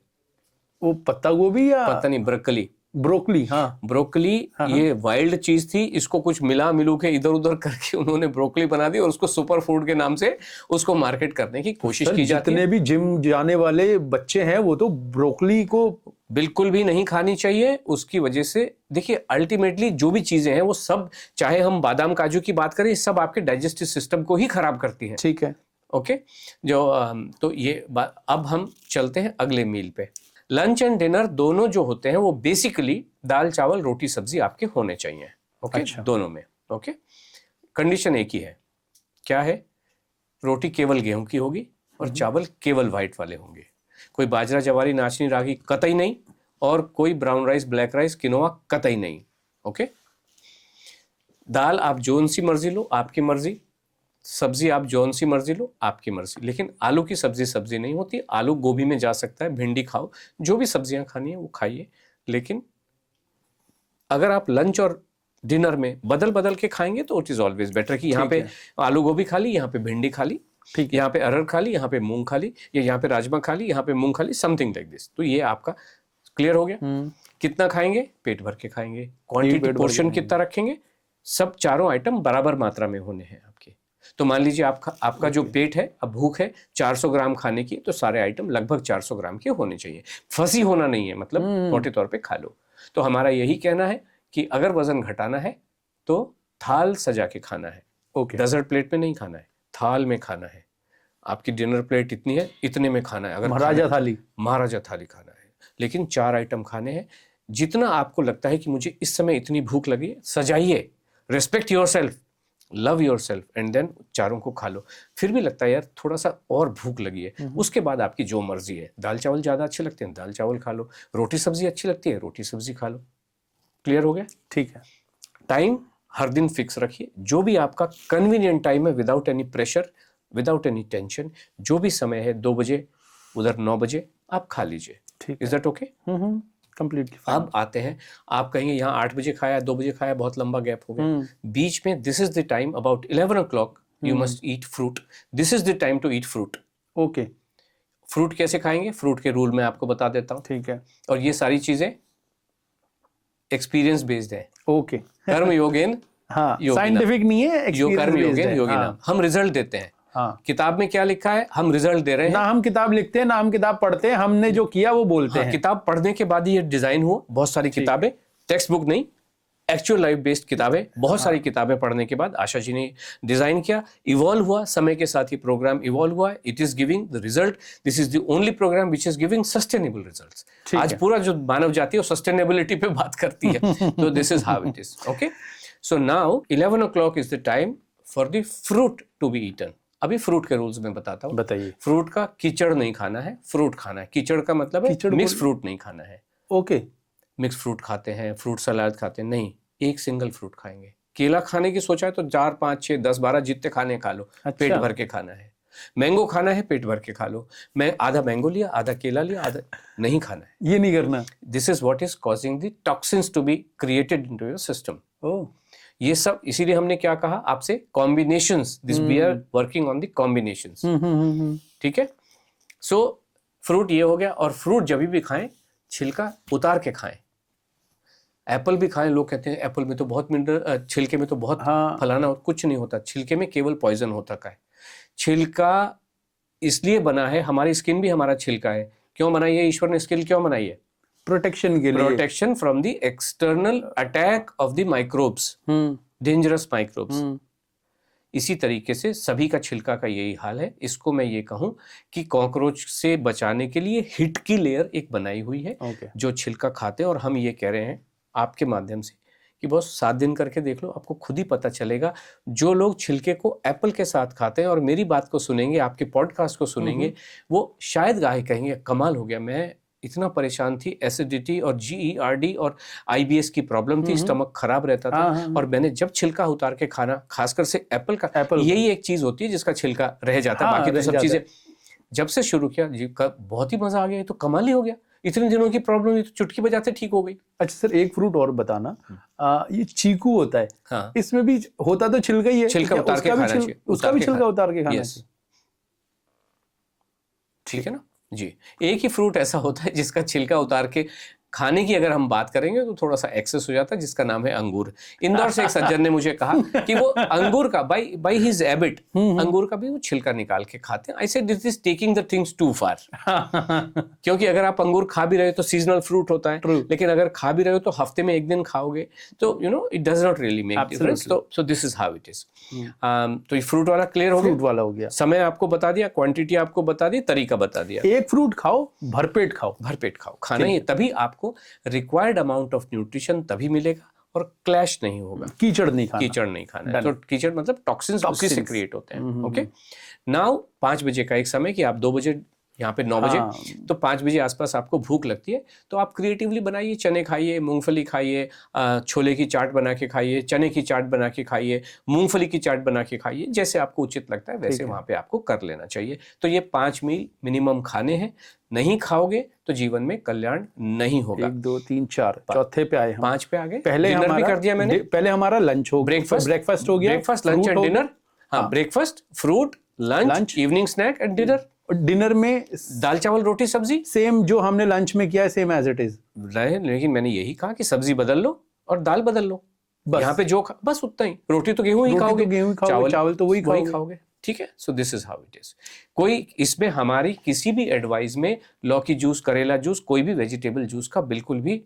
वो पत्ता गोभी या पता नहीं, ब्रोकली। ब्रोकली, हाँ ब्रोकली, ये वाइल्ड चीज थी, इसको कुछ मिलू के इधर उधर करके उन्होंने ब्रोकली बना दी, और उसको सुपर फूड के नाम से उसको मार्केट करने की कोशिश की जाती है। जितने भी जिम जाने वाले बच्चे हैं वो तो ब्रोकली को बिल्कुल भी नहीं खानी चाहिए। उसकी वजह से देखिए, अल्टीमेटली जो भी चीजें हैं वो सब, चाहे हम बादाम काजू की बात करें, सब आपके डाइजेस्टिव सिस्टम को ही खराब करती है। ठीक है, ओके। तो ये अब हम चलते हैं अगले मील पे। लंच एंड डिनर दोनों जो होते हैं वो बेसिकली दाल चावल रोटी सब्जी आपके होने चाहिए। ओके, अच्छा। दोनों में। ओके, कंडीशन एक ही है, क्या है? रोटी केवल गेहूं की होगी और चावल केवल व्हाइट वाले होंगे। कोई बाजरा, जवारी, नाचनी, रागी कतई नहीं, और कोई brown rice, black rice, quinoa कतई नहीं। ओके। दाल आप जोन सी मर्जी लो, आपकी मर्जी। सब्जी आप जौन सी मर्जी लो, आपकी मर्जी। लेकिन आलू की सब्जी नहीं होती। आलू गोभी में जा सकता है, भिंडी खाओ, जो भी सब्जियां खानी है वो खाइए। लेकिन अगर आप लंच और डिनर में बदल बदल के खाएंगे तो इट इज ऑलवेज बेटर कि यहाँ पे आलू गोभी खा ली, यहाँ पे भिंडी खा ली, ठीक, यहाँ पे अरहर खा ली, यहाँ पे मूंग खा ली, या यहाँ पे राजमा खा ली, यहाँ पे मूंग खा ली, समथिंग लाइक दिस। तो ये आपका क्लियर हो गया। कितना खाएंगे? पेट भर के खाएंगे। क्वांटिटी, पोर्शन कितना रखेंगे? सब चारों आइटम बराबर मात्रा में होने हैं आपके। तो मान लीजिए आपका जो पेट है, अब भूख है 400 ग्राम खाने की, तो सारे आइटम लगभग 400 ग्राम के होने चाहिए। फंसी होना नहीं है, मतलब मोटे तौर पे खा लो। तो हमारा यही कहना है कि अगर वजन घटाना है तो थाल सजा के खाना है। ओके, डेजर्ट प्लेट में नहीं खाना है, थाल में खाना है। आपकी डिनर प्लेट इतनी है, इतने में खाना है। अगर महाराजा थाली खाना है, लेकिन 4 आइटम खाने हैं। जितना आपको लगता है कि मुझे इस समय इतनी भूख लगी, सजाइए। Respect yourself, love yourself, and then चारों को खा लो। फिर भी लगता है यार थोड़ा सा और भूख लगी है, उसके बाद आपकी जो मर्जी है। दाल चावल ज्यादा अच्छे लगते हैं, दाल चावल खा लो। रोटी सब्जी अच्छी लगती है, रोटी सब्जी खा लो। क्लियर हो गया? ठीक है। टाइम हर दिन फिक्स रखिए, जो भी आपका कन्वीनियंट टाइम है, without any pressure, without any tension. जो भी समय है, 2 बजे उधर 9 बजे आप खा लीजिए। Is that okay? कंप्लीटली। अब आते हैं, आप कहेंगे यहाँ 8 बजे खाया, 2 बजे खाया, बहुत लंबा गैप हो गया। बीच में this is the time, about 11 o'clock you must eat fruit. This is the time to eat fruit. Okay. Fruit कैसे खाएंगे? फ्रूट के रूल मैं आपको बता देता हूँ। ठीक है। और ये सारी चीजें एक्सपीरियंस बेस्ड है। ओके। कर्म योगेन हाँ, योगिना। साइंटिफिक नहीं है, यो एक्सपीरियंस कर्म बेस्ड योगेन है। योगिना। हाँ, हम रिजल्ट देते हैं। हाँ। किताब में क्या लिखा है, हम रिजल्ट दे रहे ना हैं। हम किताब लिखते हैं, ना हम किताब पढ़ते हैं, हमने जो किया वो बोलते हाँ, हैं। किताब पढ़ने के बाद ही ये डिजाइन हुआ। बहुत सारी किताबें, टेक्स्ट बुक नहीं, एक्चुअल लाइफ बेस्ड किताबें, बहुत सारी किताबें पढ़ने के बाद आशा जी ने डिजाइन किया, इवॉल्व हुआ, समय के साथ ये प्रोग्राम इवॉल्व हुआ। It is giving the result. This is the only program which is giving sustainable results. आज पूरा जो मानव जाति है वो सस्टेनेबिलिटी पे बात करती है। तो this is how it is. Okay, so now 11 o'clock is the time for the fruit to be eaten. अभी फ्रूट के रूल्स में बताता हूँ। बताइए। फ्रूट का कीचड़ नहीं खाना है, फ्रूट खाना है। कीचड़ का मतलब है मिक्स फ्रूट नहीं खाना है। ओके। मिक्स फ्रूट खाते हैं, फ्रूट सलाद खाते हैं, नहीं, एक सिंगल फ्रूट खाएंगे। केला खाने की सोचा है तो 4 5 6 10 12 जितने खाने खा लो। पेट भर के खाना है। मैंगो खाना है, पेट भर के खा लो। मैं आधा मैंगो लिया, आधा केला लिया, आधा नहीं खाना है। ये नहीं करना। This is what is causing the toxins to be created into your system. Oh, ये सब इसीलिए हमने क्या कहा आपसे, combinations. This we are working on the combinations. ठीक है। सो फ्रूट ये हो गया। और फ्रूट जब भी खाएं छिलका उतार के खाएं। एप्पल भी खाएं। लोग कहते हैं एप्पल में तो बहुत मिनरल, छिलके में तो बहुत फलाना, और कुछ नहीं होता। छिलके में केवल पॉइजन होता है। छिलका इसलिए बना है, हमारी स्किन भी हमारा छिलका है। क्यों बनाई है ईश्वर ने स्किन, क्यों बनाई है? प्रोटेक्शन के लिए। Protection from the external attack of the microbes, dangerous microbes. इसी तरीके से सभी का छिलका का यही हाल है। इसको मैं ये कहूं कि कॉकरोच से बचाने के लिए हिट की लेयर एक बनाई हुई है, जो छिलका खाते हैं। और हम ये कह रहे हैं आपके माध्यम से कि बस 7 दिन करके देख लो, आपको खुद ही पता चलेगा। जो लोग छिलके को एप्पल के साथ खाते हैं और मेरी बात को सुनेंगे, आपके पॉडकास्ट को सुनेंगे, वो शायद गाहे कहेंगे कमाल हो गया, मैं इतना परेशान थी, एसिडिटी और GERD और IBS की प्रॉब्लम थी, स्टमक खराब रहता था, और मैंने जब छिलका उतार के खाना, खासकर से एप्पल का, यही एक चीज होती है जिसका छिलका रह जाता है, बाकी तो सब चीजें जब से शुरू किया जी का बहुत ही मजा आ गया। तो कमाल ही हो गया, इतने दिनों की प्रॉब्लम ये तो चुटकी बजाते ठीक हो गई। अच्छा सर, एक फ्रूट और बताना, ये चीकू होता है। हाँ, इसमें भी होता तो छिलका ही है, छिलका उतार के खाना चाहिए, उसका भी छिलका उतार के खाना चाहिए। ठीक है ना जी। एक ही फ्रूट ऐसा होता है जिसका छिलका उतार के खाने की अगर हम बात करेंगे तो थोड़ा सा एक्सेस हो जाता है, जिसका नाम है अंगूर। इंदौर से एक सज्जन ने मुझे कहा कि वो अंगूर का बाय हिज हैबिट अंगूर का भी वो छिलका निकाल के खाते हैं। I said this is taking the things too far. क्योंकि अगर आप अंगूर खा भी रहे हो तो सीजनल फ्रूट होता है, लेकिन अगर खा भी रहे हो तो हफ्ते में 1 दिन खाओगे तो you know it does not really make difference. So this is how it is. तो ये फ्रूट वाला क्लियर हो गया, फ्रूट वाला हो गया। समय आपको बता दिया, क्वांटिटी आपको बता दी, तरीका बता दिया। एक फ्रूट खाओ, भरपेट खाओ। भरपेट खाओ, खाना ही तभी आपको रिक्वायर्ड अमाउंट ऑफ न्यूट्रिशन तभी मिलेगा और क्लैश नहीं होगा। कीचड़ नहीं खाना। कीचड़ नहीं खाना है। तो कीचड़ मतलब टॉक्सिन्स उसी से क्रिएट होते हैं। ओके, नाउ 5 बजे का एक समय कि आप 2 बजे यहाँ पे 9 बजे, तो 5 बजे आसपास आपको भूख लगती है तो आप क्रिएटिवली बनाइए, चने खाइए, मूंगफली खाइए, छोले की चाट बना के खाइए, चने की चाट बना के खाइए, मूंगफली की चाट बना के खाइए, जैसे आपको उचित लगता है वैसे वहाँ पे आपको कर लेना चाहिए। तो ये 5 मील मिनिमम खाने हैं। नहीं खाओगे तो जीवन में कल्याण नहीं होगा। 1 2 3 4 चौथे पे आए हम। 5 पे आ गए। पहले डिनर भी कर दिया मैंने। पहले हमारा लंच हो, ब्रेकफास्ट हो गया, ब्रेकफास्ट, लंच एंड डिनर। हाँ, breakfast, fruit, lunch, evening snack and dinner. Dinner में दाल चावल रोटी सब्जी, सेम जो हमने लंच में किया है, सेम एज इट इज रहे। लेकिन मैंने यही कहा कि सब्जी बदल लो और दाल बदल लो। यहाँ पे जो बस उतना ही। रोटी तो गेहूं ही खाओगे, चावल तो वही खाओगे। ठीक है। So this is how it is. कोई इसमें हमारी किसी भी एडवाइस में लौकी जूस, करेला जूस, कोई भी वेजिटेबल जूस का बिल्कुल भी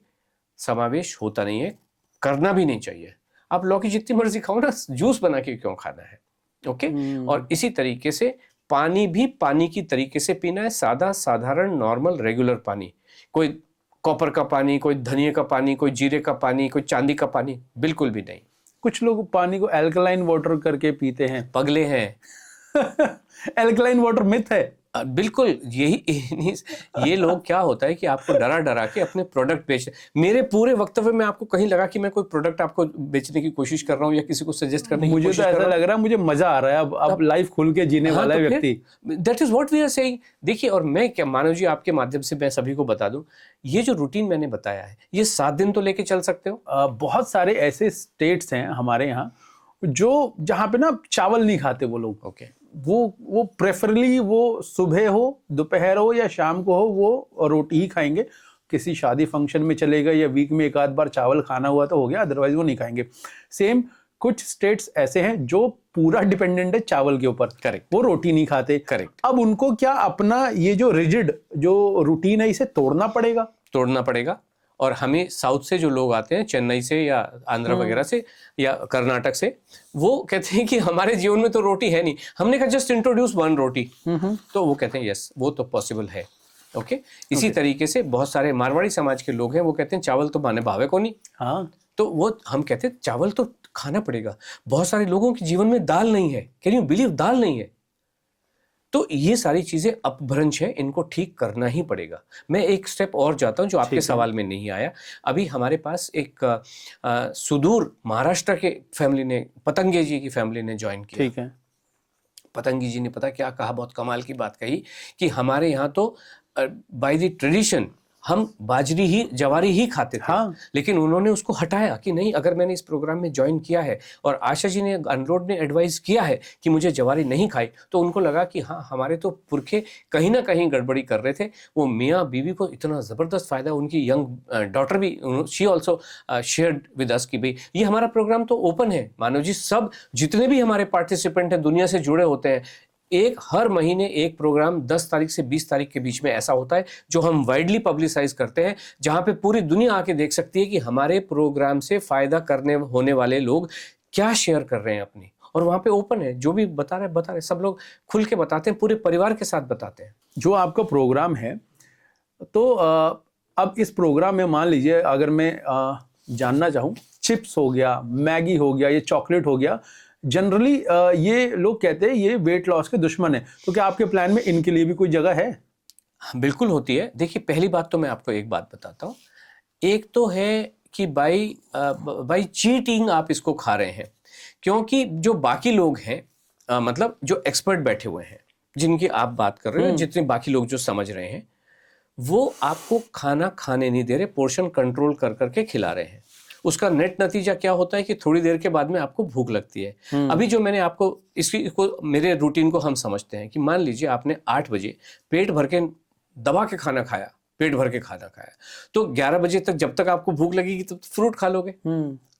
समावेश होता नहीं है, करना भी नहीं चाहिए। आप लौकी जितनी मर्जी खाओ ना, जूस बना के क्यों खाना है? ओके। और इसी तरीके से पानी भी पानी की तरीके से पीना है, सादा, साधारण, नॉर्मल, रेगुलर पानी। कोई कॉपर का पानी, कोई धनिया का पानी, कोई जीरे का पानी, कोई चांदी का पानी, बिल्कुल भी नहीं। कुछ लोग पानी को एल्कलाइन वाटर करके पीते हैं। पगले हैं। एल्कलाइन वाटर मिथ है। बिल्कुल यही। ये लोग क्या होता है कि आपको डरा डरा के अपने प्रोडक्ट बेच, मेरे पूरे वक्तव्य में आपको कहीं लगा कि मैं कोई प्रोडक्ट आपको बेचने की कोशिश कर रहा हूँ या किसी को सजेस्ट करने की कोशिश कर रहा हूँ। मुझे तो ऐसा लग रहा है, मुझे मजा आ रहा है। अब लाइफ खुल के जीने वाला है व्यक्ति। That is what we are saying. देखिए, और मैं क्या, मानव जी, आपके माध्यम से मैं सभी को बता दूं, ये जो रूटीन मैंने बताया है, ये 7 दिन तो लेके चल सकते हो। बहुत सारे ऐसे स्टेट्स हैं हमारे यहाँ जो जहाँ पे ना चावल नहीं खाते वो लोग। ओके। वो प्रेफरली वो सुबह हो, दोपहर हो या शाम को हो, वो रोटी ही खाएंगे। किसी शादी फंक्शन में चले गए या वीक में 1 आध बार चावल खाना हुआ तो हो गया, अदरवाइज वो नहीं खाएंगे। सेम कुछ स्टेट्स ऐसे हैं जो पूरा डिपेंडेंट है चावल के ऊपर, करेक्ट, वो रोटी नहीं खाते। करेक्ट, अब उनको क्या अपना ये जो रिजिड जो रूटीन है इसे तोड़ना पड़ेगा? तोड़ना पड़ेगा। और हमें साउथ से जो लोग आते हैं, चेन्नई से या आंध्र वगैरह से या कर्नाटक से, वो कहते हैं कि हमारे जीवन में तो रोटी है नहीं। हमने कहा जस्ट इंट्रोड्यूस वन रोटी, तो वो कहते हैं यस वो तो पॉसिबल है। ओके, इसी तरीके से बहुत सारे मारवाड़ी समाज के लोग हैं, वो कहते हैं चावल तो माने भावे को नहीं। हाँ, तो वो हम कहते हैं चावल तो खाना पड़ेगा। बहुत सारे लोगों के जीवन में दाल नहीं है, कैन यू बिलीव, दाल नहीं है। तो ये सारी चीजें अपभ्रंश है, इनको ठीक करना ही पड़ेगा। मैं एक स्टेप और जाता हूं जो आपके सवाल में नहीं आया। अभी हमारे पास एक सुदूर महाराष्ट्र के फैमिली ने, पतंगे जी की फैमिली ने ज्वाइन किया। ठीक है। पतंगी जी ने पता क्या कहा, बहुत कमाल की बात कही कि हमारे यहाँ तो बाय द ट्रेडिशन हम बाजरी ही, जवारी ही खाते थे। हाँ। लेकिन उन्होंने उसको हटाया कि नहीं, अगर मैंने इस प्रोग्राम में ज्वाइन किया है और आशा जी ने, अनलोड ने एडवाइस किया है कि मुझे जवारी नहीं खाई, तो उनको लगा कि हाँ हमारे तो पुरखे कहीं ना कहीं गड़बड़ी कर रहे थे। वो मियाँ बीवी को इतना ज़बरदस्त फ़ायदा, उनकी यंग डॉटर भी, she also shared with us कि भाई ये हमारा प्रोग्राम तो ओपन है मानव जी, सब जितने भी हमारे पार्टिसिपेंट हैं दुनिया से जुड़े होते हैं, एक हर महीने एक प्रोग्राम 10 तारीख से 20 तारीख के बीच में ऐसा होता है जो हम वाइडली पब्लिसाइज करते हैं, जहां पे पूरी दुनिया आके देख सकती है कि हमारे प्रोग्राम से फायदा करने होने वाले लोग क्या शेयर कर रहे हैं अपनी। और वहां पे ओपन है, जो भी बता रहे सब लोग खुल के बताते हैं, पूरे परिवार के साथ बताते हैं। जो आपका प्रोग्राम है, तो अब इस प्रोग्राम में मान लीजिए अगर मैं जानना चाहूँ, चिप्स हो गया, मैगी हो गया, ये चॉकलेट हो गया, जनरली ये लोग कहते हैं ये वेट लॉस के दुश्मन है, तो क्या आपके प्लान में इनके लिए भी कोई जगह है? बिल्कुल होती है। देखिए पहली बात तो मैं आपको एक बात बताता हूँ, एक तो है कि बाई चीटिंग आप इसको खा रहे हैं, क्योंकि जो बाकी लोग हैं, मतलब जो एक्सपर्ट बैठे हुए हैं जिनकी आप बात कर रहे हो, जितने बाकी लोग जो समझ रहे हैं, वो आपको खाना खाने नहीं दे रहे, पोर्शन कंट्रोल कर करके खिला रहे हैं। उसका नेट नतीजा क्या होता है कि थोड़ी देर के बाद में आपको भूख लगती है। अभी जो मैंने आपको इसको मेरे रूटीन को हम समझते हैं कि मान लीजिए आपने 8 बजे पेट भर के दबा के खाना खाया, पेट भर के खाना खाया, तो 11 बजे तक जब तक आपको भूख लगेगी तो फ्रूट खा लोगे।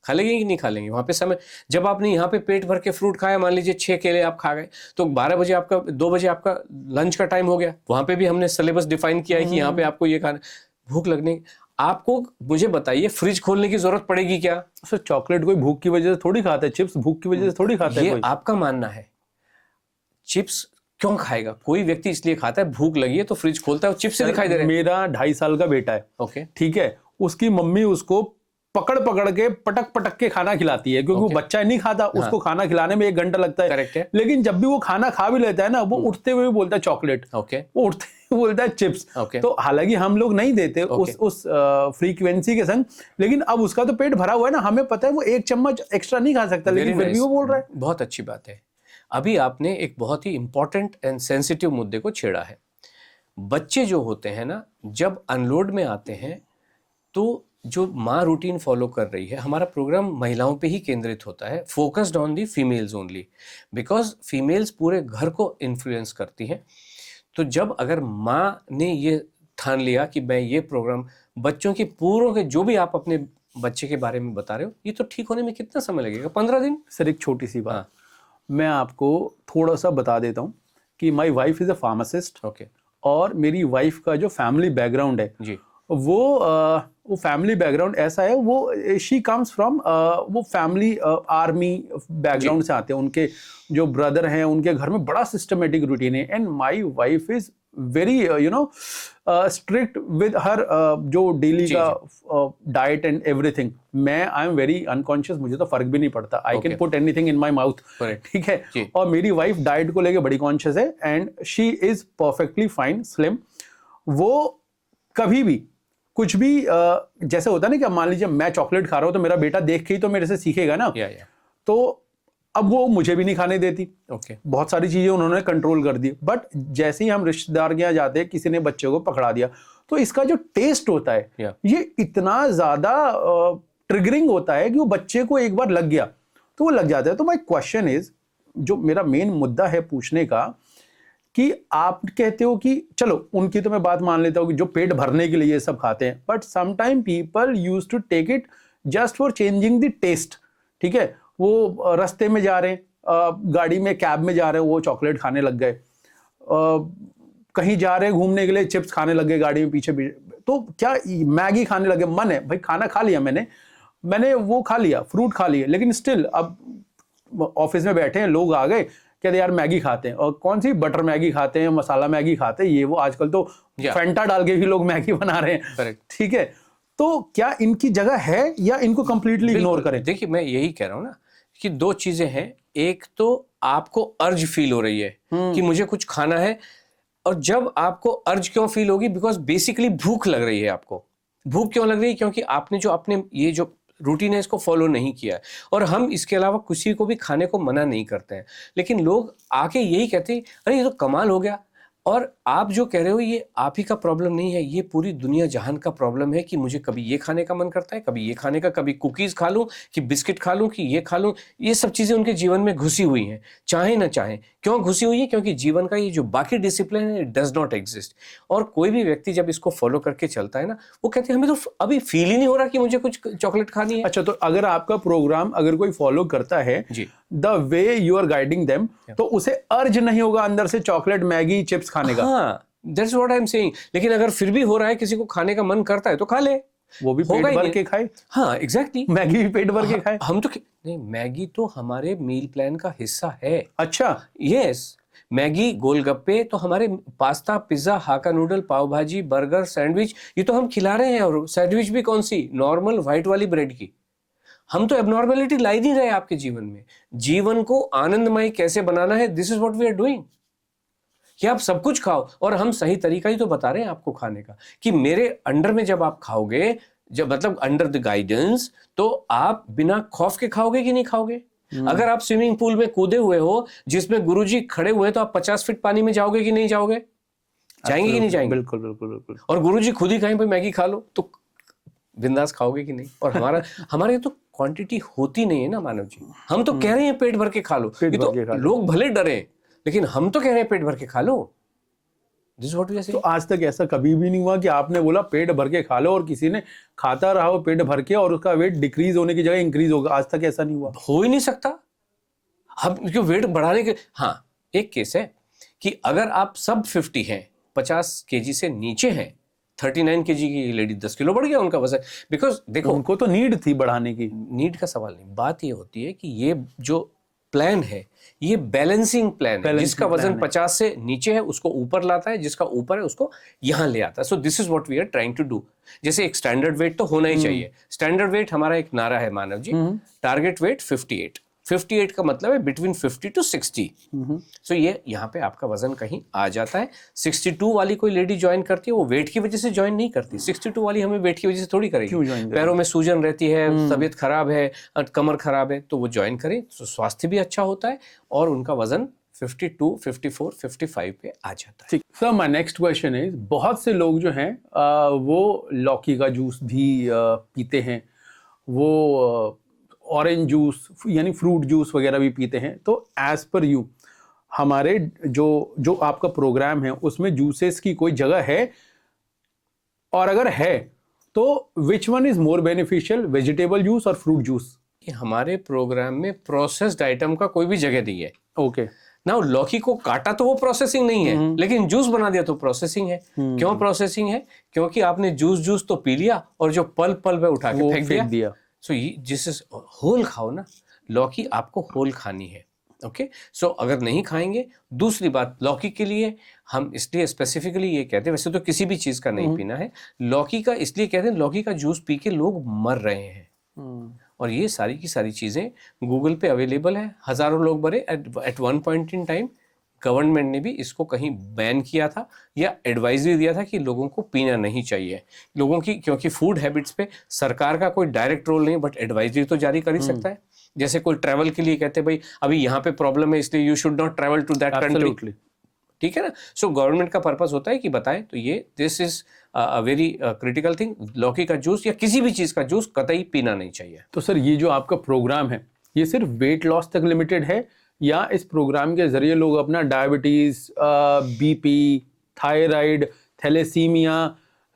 खा लेंगे कि नहीं खा लेंगे? वहां पे समय, जब आपने यहाँ पे पेट भर के फ्रूट खाया, मान लीजिए 6 केले आप खा गए, तो 12 बजे आपका, 2 बजे आपका लंच का टाइम हो गया। वहां पे भी हमने सिलेबस डिफाइन किया है कि यहाँ पे आपको ये खाना, भूख लगने, आपको मुझे बताइए फ्रिज खोलने की जरूरत पड़ेगी क्या? सर चॉकलेट कोई भूख की वजह से थोड़ी खाता है, चिप्स भूख की वजह से थोड़ी खाता है ये कोई। आपका मानना है। चिप्स क्यों खाएगा कोई व्यक्ति? इसलिए खाता है, भूख लगी है तो फ्रिज खोलता है और चिप्स से दिखाई दे रहे हैं। मेरा 2.5 साल का बेटा है, ओके, ठीक है, उसकी मम्मी उसको पकड़ पकड़ के पटक पटक के खाना खिलाती है, क्योंकि वो बच्चा नहीं खाता, उसको खाना खिलाने में 1 घंटा लगता है। करेक्ट है। लेकिन जब भी वो खाना खा भी लेता है ना, वो उठते हुए बोलता है चॉकलेट, ओके, वो उठते हुए बोलता है चिप्स। ओके। तो हालांकि हम लोग नहीं देते उस फ्रीक्वेंसी के संग, लेकिन अब उसका तो पेट भरा हुआ है ना, हमें पता है वो 1 चम्मच एक्स्ट्रा नहीं खा सकता, लेकिन फिर भी वो बोल रहा है। बहुत अच्छी बात है। अभी आपने एक बहुत ही इंपॉर्टेंट एंड सेंसिटिव मुद्दे को छेड़ा है। बच्चे जो होते हैं ना, जब अनलोड में आते हैं, तो जो माँ रूटीन फॉलो कर रही है, हमारा प्रोग्राम महिलाओं पे ही केंद्रित होता है, focused on the females only, because females पूरे घर को इन्फ्लुएंस करती हैं। तो जब अगर माँ ने ये ठान लिया कि मैं ये प्रोग्राम बच्चों के पूरों के, जो भी आप अपने बच्चे के बारे में बता रहे हो, ये तो ठीक होने में कितना समय लगेगा? 15 दिन। सर एक छोटी सी बात मैं आपको थोड़ा सा बता देता हूँ कि my wife is a pharmacist. Okay. और मेरी वाइफ का जो फैमिली बैकग्राउंड है जी, वो फैमिली बैकग्राउंड ऐसा है, वो शी कम्स फ्रॉम, वो फैमिली आर्मी बैकग्राउंड से आते हैं, उनके जो ब्रदर हैं उनके घर में बड़ा सिस्टमेटिक रूटीन है। And my wife is very strict with her जो डेली का डाइट एंड एवरीथिंग। मैं आई एम वेरी अनकॉन्शियस, मुझे तो फर्क भी नहीं पड़ता, I can put anything in my mouth, ठीक है। और मेरी वाइफ डाइट को लेके बड़ी कॉन्शियस है and she is perfectly fine, slim. वो कभी भी कुछ भी जैसे होता है ना कि मान लीजिए मैं चॉकलेट खा रहा हूं तो मेरा बेटा देख के ही तो मेरे से सीखेगा ना, तो अब वो मुझे भी नहीं खाने देती। बहुत सारी चीजें उन्होंने कंट्रोल कर दी, बट जैसे ही हम रिश्तेदार के यहाँ जाते हैं, किसी ने बच्चे को पकड़ा दिया, तो इसका जो टेस्ट होता है ये इतना ज्यादा ट्रिगरिंग होता है कि वो बच्चे को एक बार लग गया तो वो लग जाता है। तो माय क्वेश्चन इज, जो मेरा मेन मुद्दा है पूछने का, कि आप कहते हो कि चलो उनकी तो मैं बात मान लेता हूँ कि जो पेट भरने के लिए ये सब खाते हैं, but sometime people use to take it just for changing the taste, ठीक है। वो रास्ते में जा रहे हैं, गाड़ी में कैब में जा रहे हैं, वो चॉकलेट खाने लग गए, कहीं जा रहे हैं घूमने के लिए चिप्स खाने लग गए गाड़ी में पीछे तो क्या मैगी खाने लगे। मन है भाई, खाना खा लिया मैंने वो खा लिया, फ्रूट खा लिया, लेकिन स्टिल अब ऑफिस में बैठे हैं, लोग आ गए, कहते यार मैगी खाते हैं, और कौन सी बटर मैगी खाते हैं, मसाला मैगी खाते हैं, ये वो आजकल तो फैंटा डाल के भी लोग मैगी बना रहे हैं। ठीक है, तो क्या इनकी जगह है या इनको कंप्लीटली इग्नोर करें? देखिए मैं यही कह रहा हूं ना कि दो चीजें हैं। एक तो आपको अर्ज फील हो रही है कि मुझे कुछ खाना है, और जब आपको अर्ज क्यों फील होगी, बिकॉज बेसिकली भूख लग रही है आपको। भूख क्यों लग रही है? क्योंकि आपने जो अपने ये जो रूटीन है इसको फॉलो नहीं किया है। और हम इसके अलावा किसी को भी खाने को मना नहीं करते हैं, लेकिन लोग आके यही कहते हैं अरे ये तो कमाल हो गया। और आप जो कह रहे हो ये आप ही का प्रॉब्लम नहीं है, ये पूरी दुनिया जहान का प्रॉब्लम है कि मुझे कभी ये खाने का मन करता है, कभी ये खाने का, कभी कुकीज़ खा लूँ, कि बिस्किट खा लूँ, कि ये खा लूँ। ये सब चीज़ें उनके जीवन में घुसी हुई हैं, चाहे ना चाहे। क्यों घुसी हुई है? क्योंकि जीवन का ये जो बाकी डिसिप्लिन है डज नॉट एग्जिस्ट। और कोई भी व्यक्ति जब इसको फॉलो करके चलता है ना, वो कहते हैं हमें तो अभी फील ही नहीं हो रहा कि मुझे कुछ चॉकलेट खानी है। अच्छा, तो अगर आपका प्रोग्राम अगर कोई फॉलो करता है the way you are guiding them, तो उसे अर्ज नहीं होगा अंदर से चॉकलेट, मैगी, चिप्स खाने का। हाँ, that's what I am saying. लेकिन अगर फिर भी हो रहा है, किसी को खाने का मन करता है तो खा ले, वो भी पेट भर के खाए। हाँ एग्जैक्टली, मैगी भी पेट भर के खाए। हम तो नहीं, मैगी तो हमारे मील प्लान का हिस्सा है। अच्छा, यस, मैगी, गोलगप्पे तो हमारे, पास्ता, पिज्जा, हाका नूडल, पाव भाजी, बर्गर, सैंडविच, ये तो हम खिला रहे हैं। और सैंडविच भी कौन सी? नॉर्मल व्हाइट वाली ब्रेड की। हम तो एबनॉर्मेलिटी ला ही नहीं रहे आपके जीवन में। जीवन को आनंदमय कैसे बनाना है, this is what we are doing. कि आप सब कुछ खाओ, और हम सही तरीका ही तो बता रहे हैं आपको खाने का, कि मेरे अंडर में जब आप खाओगे, जब मतलब अंडर द गाइडेंस, तो आप बिना खौफ के खाओगे कि नहीं खाओगे? अगर आप स्विमिंग पूल में कूदे हुए हो जिसमें गुरुजी खड़े हुए हैं, तो आप 50 फीट पानी में जाओगे कि नहीं जाओगे? जाएंगे कि नहीं जाएंगे? बिल्कुल बिल्कुल बिल्कुल। और गुरुजी खुद ही कहीं पे मैगी खा लो, तो बिंदास खाओगे कि नहीं? और हमारे तो क्वांटिटी होती नहीं है ना मानव जी। हम तो कह रहे हैं पेट भर के खा लो, ये तो लोग भले डरे, लेकिन हम तो कह रहे हैं पेट भर के खा लो। This what we are saying. तो आज तक ऐसा कभी भी नहीं हुआ कि आपने बोला पेट भर के खा लो और किसी ने खाता रहा हो पेट भर के और उसका वेट डिक्रीज होने की जगह इंक्रीज होगा? आज तक ऐसा नहीं हुआ, हो ही नहीं सकता। हम क्यों वेट बढ़ाने के, हाँ एक केस है कि अगर आप सब 50 हैं, 50 केजी से नीचे हैं, 39 केजी की लेडी 10 किलो बढ़ गया उनका वजन। बिकॉज देखो, उनको तो नीड थी बढ़ाने की। नीड का सवाल नहीं, बात ये होती है कि ये जो प्लान है, ये बैलेंसिंग प्लान है। जिसका वजन 50 से नीचे है उसको ऊपर लाता है, जिसका ऊपर है उसको यहां ले आता है। So this is what we are trying to do. जैसे एक स्टैंडर्ड वेट तो होना ही चाहिए। स्टैंडर्ड वेट हमारा एक नारा है मानव जी, टारगेट वेट 58। 58 का मतलब है बिटवीन 50 टू 60। सो ये यहाँ पे आपका वजन कहीं आ जाता है। 62 वाली कोई लेडी ज्वाइन करती है, वो वेट की वजह से ज्वाइन नहीं करती। 62 वाली हमें वेट की वजह से थोड़ी करेगी। पैरों में सूजन रहती है, तबीयत खराब है, कमर खराब है, तो वो ज्वाइन करें तो स्वास्थ्य भी अच्छा होता है और उनका वजन 52, 54, 55 पे आ जाता है। ठीक sir, my next question is, बहुत से लोग जो हैं वो लौकी का जूस भी पीते हैं, वो ऑरेंज जूस यानी फ्रूट जूस वगैरह भी पीते हैं। तो एज पर यू, हमारे जो आपका प्रोग्राम है उसमें जूसेस की कोई जगह है, और अगर है तो which one is more beneficial, vegetable juice और फ्रूट जूस? हमारे प्रोग्राम में प्रोसेस्ड आइटम का कोई भी जगह नहीं है। ओके, ना लौकी को काटा तो वो प्रोसेसिंग नहीं है, लेकिन जूस बना दिया तो प्रोसेसिंग है। क्यों प्रोसेसिंग है? क्योंकि आपने जूस तो पी लिया और जो पल्प है उठा के फेंक दिया। सो जिस होल खाओ ना, लौकी आपको होल खानी है। ओके, सो अगर नहीं खाएंगे, दूसरी बात लौकी के लिए हम इसलिए स्पेसिफिकली ये कहते हैं, वैसे तो किसी भी चीज का नहीं पीना है, लौकी का इसलिए कहते हैं, लौकी का जूस पी के लोग मर रहे हैं। और ये सारी की सारी चीजें गूगल पे अवेलेबल है, हजारों लोग मरे at one point in time. Government ने भी इसको कहीं बैन किया था या एडवाइजरी दिया था कि लोगों को पीना नहीं चाहिए लोगों की, क्योंकि फूड हैबिट्स पे सरकार का कोई डायरेक्ट रोल नहीं, बट एडवाइजरी तो जारी कर ही सकता है। जैसे कोई ट्रैवल के लिए कहते हैं भाई अभी यहाँ पे प्रॉब्लम है इसलिए you should not travel to that country, ठीक है ना। सो गवर्नमेंट का पर्पस होता है कि बताएं, तो ये this is a very critical thing. लौकी का जूस या किसी भी चीज का जूस कतई पीना नहीं चाहिए। तो सर, ये जो आपका प्रोग्राम है ये सिर्फ वेट लॉस तक लिमिटेड है, या इस प्रोग्राम के जरिए लोग अपना diabetes, BP, thyroid, thalassemia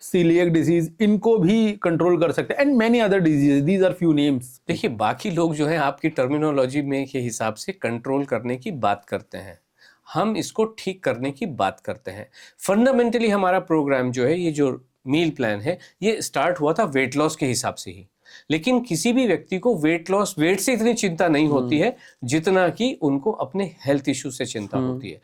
celiac disease, इनको भी कंट्रोल कर सकते हैं, and many other disease, these are few names. देखिए बाकी लोग जो है आपकी टर्मिनोलॉजी में के हिसाब से कंट्रोल करने की बात करते हैं, हम इसको ठीक करने की बात करते हैं। फंडामेंटली हमारा प्रोग्राम जो है, ये जो मील प्लान है, ये स्टार्ट हुआ था वेट लॉस के हिसाब से ही, लेकिन किसी भी व्यक्ति को वेट लॉस, वेट से इतनी चिंता नहीं होती है जितना कि उनको अपने हेल्थ इश्यू से चिंता होती है।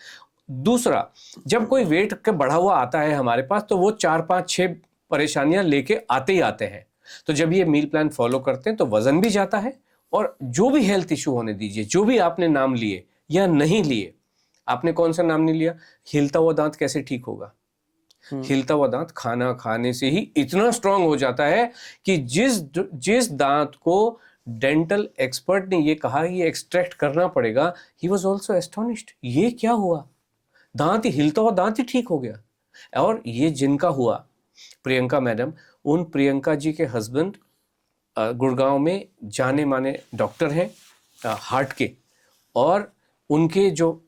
दूसरा, जब कोई वेट का बढ़ा हुआ आता है हमारे पास, तो वो 4, 5, 6 परेशानियां लेके आते ही आते हैं। तो जब ये मील प्लान फॉलो करते हैं तो वजन भी जाता है, और जो भी हेल्थ इश्यू होने दीजिए, जो भी आपने नाम लिए या नहीं लिए, आपने कौन सा नाम नहीं लिया, हिलता हुआ दांत कैसे ठीक होगा? हिलता हुआ दांत खाना खाने से ही इतना स्ट्रांग हो जाता है कि जिस दांत को डेंटल एक्सपर्ट ने ये कहा ये एक्सट्रैक्ट करना पड़ेगा, ही वॉज ऑल्सो एस्टोनिश्ड, ये क्या हुआ, दांत ही, हिलता हुआ दांत ही ठीक हो गया। और ये जिनका हुआ, प्रियंका मैडम, उन प्रियंका जी के हस्बैंड गुड़गांव में जाने माने डॉक्टर हैं हार्ट के, और उनके जो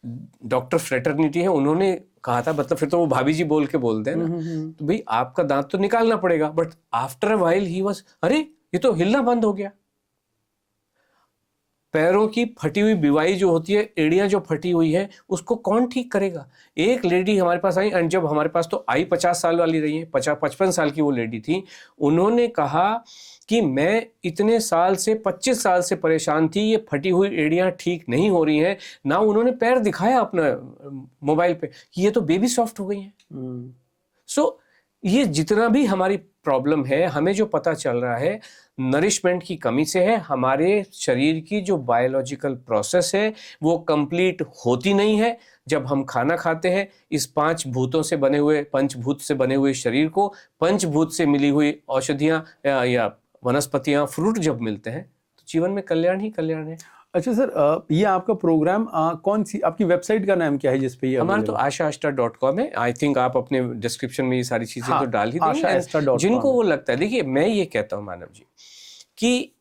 डॉक्टर फ्रेटर्निटी है उन्होंने कहा था, मतलब फिर तो वो भाभी जी बोल के बोलते हैं ना, तो भाई आपका दांत तो निकालना पड़ेगा। But after a while he was, अरे ये तो हिलना बंद हो गया। पैरों की फटी हुई बिवाई जो होती है, एड़ियां जो फटी हुई है, उसको कौन ठीक करेगा? एक लेडी हमारे पास आई, एंड जब हमारे पास तो आई 50 साल वाली रही है, 50-55 साल की वो लेडी थी, उन्होंने कहा कि मैं इतने साल से, 25 साल से परेशान थी, ये फटी हुई एड़ियां ठीक नहीं हो रही हैं ना। उन्होंने पैर दिखाया अपना मोबाइल पे कि ये तो बेबी सॉफ्ट हो गई हैं। सो ये जितना भी हमारी प्रॉब्लम है, हमें जो पता चल रहा है नरिशमेंट की कमी से है। हमारे शरीर की जो बायोलॉजिकल प्रोसेस है वो कंप्लीट होती नहीं है। जब हम खाना खाते हैं, इस 5 भूतों से बने हुए, पंचभूत से बने हुए शरीर को, पंचभूत से मिली हुई औषधियाँ या वनस्पतियाँ, फ्रूट जब मिलते हैं, तो जीवन में कल्याण ही कल्याण है। अच्छा सर, ये आपका प्रोग्राम कौन सी, आपकी वेबसाइट का नाम क्या है जिस पे ये हमारा तो ASHA-ASTA.com है। आई थिंक आप अपने डिस्क्रिप्शन में ये सारी चीजें तो डाल ही देंगे। ASHA-ASTA.com जिनको वो लगता है, देखिए मैं ये कहता हूँ मानव जी कि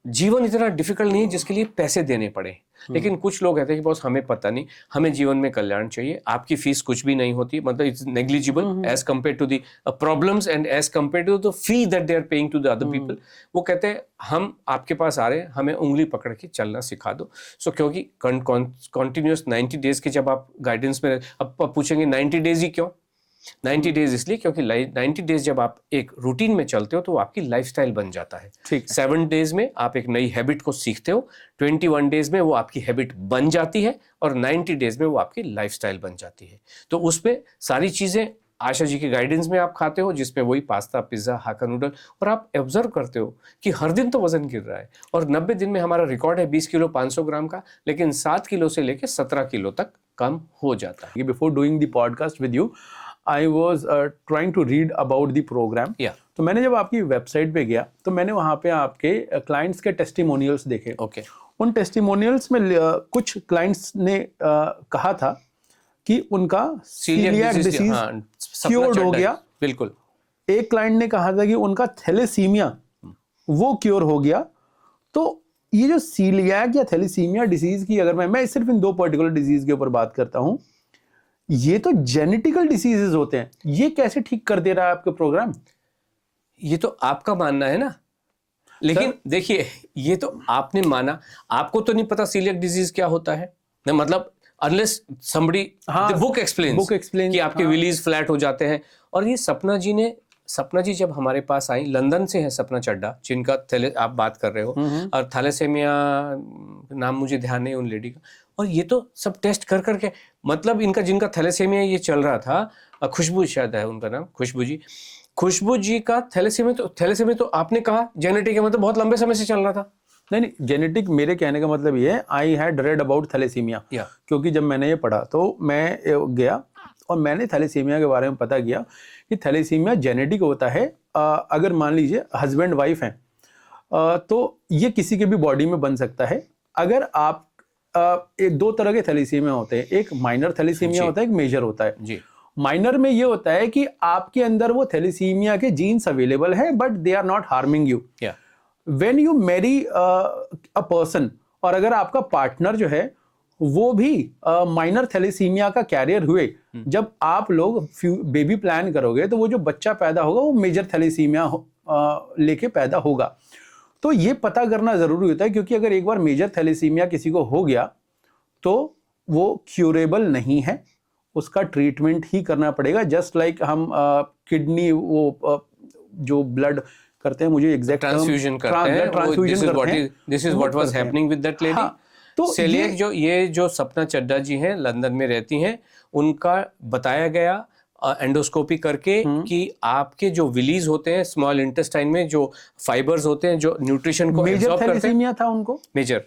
जीवन इतना डिफिकल्ट नहीं है जिसके लिए पैसे देने पड़े, लेकिन कुछ लोग कहते हैं कि बॉस हमें पता नहीं, हमें जीवन में कल्याण चाहिए। आपकी फीस कुछ भी नहीं होती, मतलब it's negligible as compare to the problems and as compare to the fee that they are paying to the other people. वो कहते हैं हम आपके पास आ रहे हैं, हमें उंगली पकड़ के चलना सिखा दो। सो क्योंकि कंटिन्यूस 90 डेज के जब आप गाइडेंस में, अब पूछेंगे 90 डेज ही क्यों? 90 डेज इसलिए क्योंकि 90 डेज जब आप एक रूटीन में चलते हो तो वो आपकी लाइफस्टाइल बन जाता है। ठीक। 7 डेज में आप एक नई हैबिट को सीखते हो, 21 डेज में वो आपकी हैबिट बन जाती है, और 90 डेज में वो आपकी लाइफस्टाइल बन जाती है। तो उसमें सारी चीजें आशा जी के गाइडेंस में आप खाते हो, जिसमें वही पास्ता, पिज्जा, हाका नूडल, और आप ऑब्जर्व करते हो कि हर दिन तो वजन गिर रहा है। और 90 दिन में हमारा रिकॉर्ड है 20 किलो 500 ग्राम का, लेकिन 7 किलो से लेकर 17 किलो तक कम हो जाता है। Before doing the podcast with you, I was trying to read about the program. तो मैंने जब आपकी वेबसाइट पे गया तो मैंने वहाँ पे आपके क्लाइंट्स के टेस्टिमोनियल्स देखे। ओके। उन टेस्टिमोनियल्स में कुछ क्लाइंट्स ने कहा था कि उनका सीलियाक डिसीज क्योर्ड हो गया। बिल्कुल। एक क्लाइंट ने कहा था कि उनका थैलेसीमिया वो क्योर हो गया। तो ये जो सीलियाक या थैलेसीमिया डिसीज की, अगर मैं सिर्फ इन 2 पर्टिकुलर डिजीज के ऊपर बात करता हूँ, ये तो जेनेटिकल डिसीजेस होते हैं, ये कैसे ठीक कर दे रहा है आपका प्रोग्राम? ये तो आपका मानना है ना, लेकिन देखिए ये तो आपने माना, आपको तो नहीं पता सीलियक डिजीज क्या होता है ना, मतलब अनलेस समबडी बुक एक्सप्लेन्स कि आपके विलीज फ्लैट हो जाते हैं। और ये सपना जी जब हमारे पास आई, लंदन से है सपना चड्डा, जिनका आप बात कर रहे हो, और थैलेसेमिया नाम मुझे ध्यान नहीं उन लेडी का, और ये तो सब टेस्ट कर करके, मतलब जिनका थैलेसेमिया ये चल रहा था, खुशबू शायद है उनका नाम, खुशबू जी का थैलेसेमिया तो आपने कहा जेनेटिक है, मतलब बहुत लंबे समय से चल रहा था। नहीं, जेनेटिक, मेरे कहने का मतलब ये है, I had read about thalassemia, क्योंकि जब मैंने ये पढ़ा तो मैं गया और मैंने थैलेसीमिया के बारे में पता किया कि थैलेसीमिया जेनेटिक होता है। अगर मान लीजिए हस्बैंड वाइफ हैं, तो ये किसी के भी बॉडी में बन सकता है। अगर आप 2 तरह के थैलेसीमिया होते हैं, एक माइनर थैलेसीमिया होता है, एक मेजर होता है जी। माइनर में ये होता है कि आपके अंदर वो थैलेसीमिया के जीन्स अवेलेबल है, but they are not harming you. When you marry a person, और अगर आपका पार्टनर जो है वो भी माइनर थैलेसीमिया का कैरियर हुए। जब आप लोग बेबी प्लान करोगे तो वो जो बच्चा पैदा होगा वो मेजर थैलेसीमिया लेके पैदा होगा। तो ये पता करना जरूरी होता है, क्योंकि अगर एक बार मेजर थैलेसीमिया किसी को हो गया तो वो क्यूरेबल नहीं है, उसका ट्रीटमेंट ही करना पड़ेगा। जस्ट लाइक हम किडनी वो जो ब्लड करते हैं, मुझे एग्जैक्ट ट्रांसफ्यूजन करते हैं, ट्रांसफ्यूजन करते हैं, this is what was happening with that lady. तो सेलियक जो सपना चड्डा जी हैं, लंदन में रहती हैं, उनका बताया गया एंडोस्कोपी करके कि आपके जो विलीज होते हैं स्मॉल इंटेस्टाइन में, जो फाइबर्स होते हैं जो न्यूट्रिशन को मेजर एब्जॉर्ब करते हैं, थैलेसीमिया था उनको मेजर।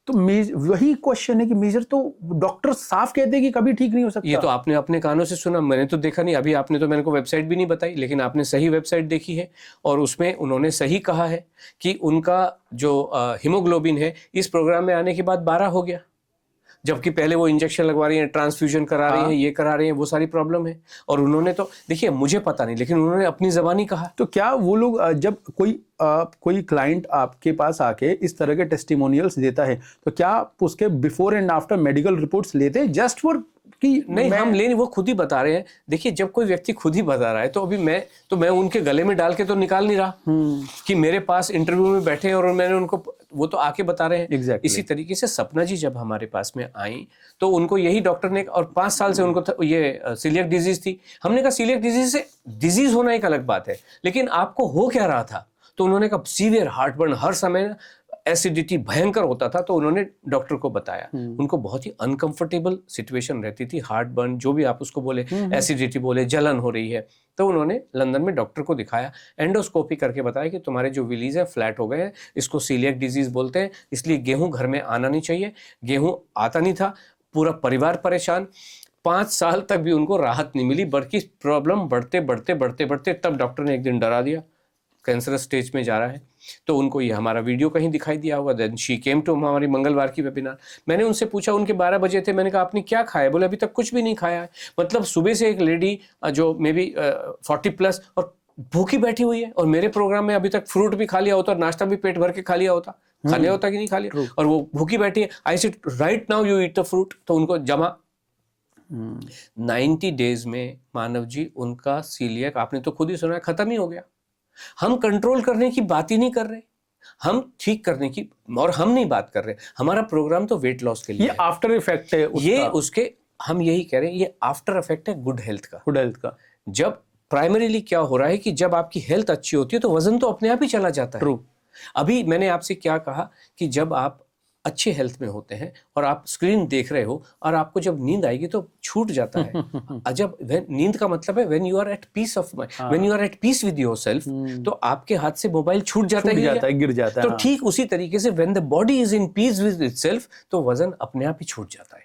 तो वही क्वेश्चन है कि मेजर तो डॉक्टर साफ कहते हैं कि कभी ठीक नहीं हो सकता। ये तो आपने अपने कानों से सुना, मैंने तो देखा नहीं। अभी आपने तो मेरे को वेबसाइट भी नहीं बताई, लेकिन आपने सही वेबसाइट देखी है और उसमें उन्होंने सही कहा है कि उनका जो हीमोग्लोबिन है इस प्रोग्राम में आने के बाद 12 हो गया, जबकि पहले वो इंजेक्शन लगवा रही हैं, ट्रांसफ्यूजन करा रही हैं, ये करा रही हैं, वो सारी प्रॉब्लम है। और उन्होंने तो देखिए, मुझे पता नहीं, लेकिन उन्होंने अपनी ज़बानी कहा। तो क्या वो लोग जब कोई क्लाइंट आपके पास आके इस तरह के टेस्टिमोनियल्स देता है तो क्या आप उसके before and after medical reports लेते हैं जस्ट फॉर कि नहीं, हम लेने, वो खुद ही बता रहे हैं। देखिए, जब कोई व्यक्ति खुद ही बता रहा है तो अभी मैं उनके गले में डाल के तो निकाल नहीं रहा कि मेरे पास इंटरव्यू में बैठे और मैंने उनको, वो तो आके बता रहे हैं। Exactly. इसी तरीके से सपना जी जब हमारे पास में आई तो उनको यही डॉक्टर ने, और 5 साल से उनको ये सीलियक डिजीज थी। हमने कहा सीलियक डिजीज से डिजीज होना एक अलग बात है, लेकिन आपको हो क्या रहा था? तो उन्होंने कहा सीवियर हार्टबर्न, हर समय एसिडिटी भयंकर होता था। तो उन्होंने डॉक्टर को बताया, उनको बहुत ही अनकंफर्टेबल सिचुएशन रहती थी, हार्टबर्न जो भी आप उसको बोले, एसिडिटी बोले, जलन हो रही है। तो उन्होंने लंदन में डॉक्टर को दिखाया, एंडोस्कोपी करके बताया कि तुम्हारे जो विलीज हैं फ्लैट हो गए हैं, इसको सीलियक डिजीज बोलते हैं, इसलिए गेहूं घर में आना नहीं चाहिए। गेहूं आता नहीं था, पूरा परिवार परेशान। 5 साल तक भी उनको राहत नहीं मिली, बल्कि प्रॉब्लम बढ़ते बढ़ते बढ़ते बढ़ते तब डॉक्टर ने एक दिन डरा दिया, कैंसरस स्टेज में जा रहा है। तो उनको ये हमारा वीडियो कहीं दिखाई दिया होगा। देन शी केम टू हमारी मंगलवार की वेबिनार। मैंने उनसे पूछा, उनके 12 बजे थे, मैंने कहा आपने क्या खाया? बोले अभी तक कुछ भी नहीं खाया है। मतलब सुबह से एक लेडी जो मे बी 40+ और भूखी बैठी हुई है, और मेरे प्रोग्राम में अभी तक फ्रूट भी खा लिया होता और नाश्ता भी पेट भर के खा लिया होता, खा लिया होता कि नहीं खा लिया, और वो भूखी बैठी है। I said right now you eat the fruit. तो उनको जमा 90 डेज में मानव जी उनका सीलियक, आपने तो खुद ही सुना, खत्म ही हो गया। हम कंट्रोल करने की बात ही नहीं कर रहे, हम ठीक करने की, और हम नहीं बात कर रहे। हमारा प्रोग्राम तो वेट लॉस के लिए ये आफ्टर इफेक्ट है उसका। ये उसके, हम यही कह रहे हैं, ये आफ्टर इफेक्ट है गुड हेल्थ का। जब प्राइमरीली क्या हो रहा है कि जब आपकी हेल्थ अच्छी होती है तो वजन तो अपने आप ही चला जाता है। अभी मैंने आपसे क्या कहा कि जब आप अच्छे हेल्थ में होते हैं और आप स्क्रीन देख रहे हो और आपको जब नींद आएगी तो छूट जाता है। जब नींद का मतलब है when you are at peace of mind, when you are at peace with yourself, तो आपके हाथ से मोबाइल छूट जाता है, गिर जाता है। तो ठीक उसी तरीके से when the body is in peace with itself, तो वजन अपने आप ही छूट जाता है,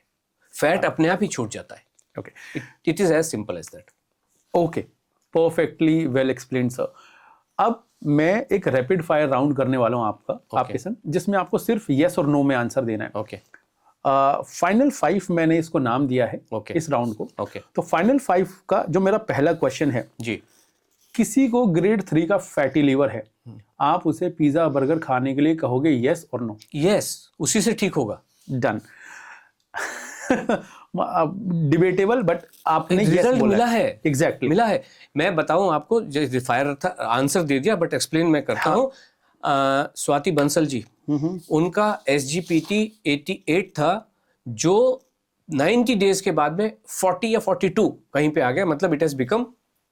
फैट अपने आप ही छूट जाता है। Okay, it is as simple as that. Okay, perfectly well explained sir. अब मैं एक रैपिड फायर राउंड करने वाला हूं आपके संग, जिसमें आपको सिर्फ यस और नो में आंसर देना है। ओके। फाइनल 5 मैंने इसको नाम दिया है इस राउंड को। तो फाइनल 5 का जो मेरा पहला क्वेश्चन है जी, किसी को ग्रेड 3 का फैटी लीवर है, आप उसे पिज्जा बर्गर खाने के लिए कहोगे यस और नो? यस, उसी से ठीक होगा। डन। डिबेटेबल, बट आपने रिजल्ट मिला है। एग्जैक्टली मिला है। मैं बताऊं आपको, जो फायर था, आंसर दे दिया, बट एक्सप्लेन मैं करता हूं। स्वाति बंसल जी, उनका SGPT 88 था, जो 90 डेज के बाद में 40 या 42 कहीं पे आ गया। मतलब it has become,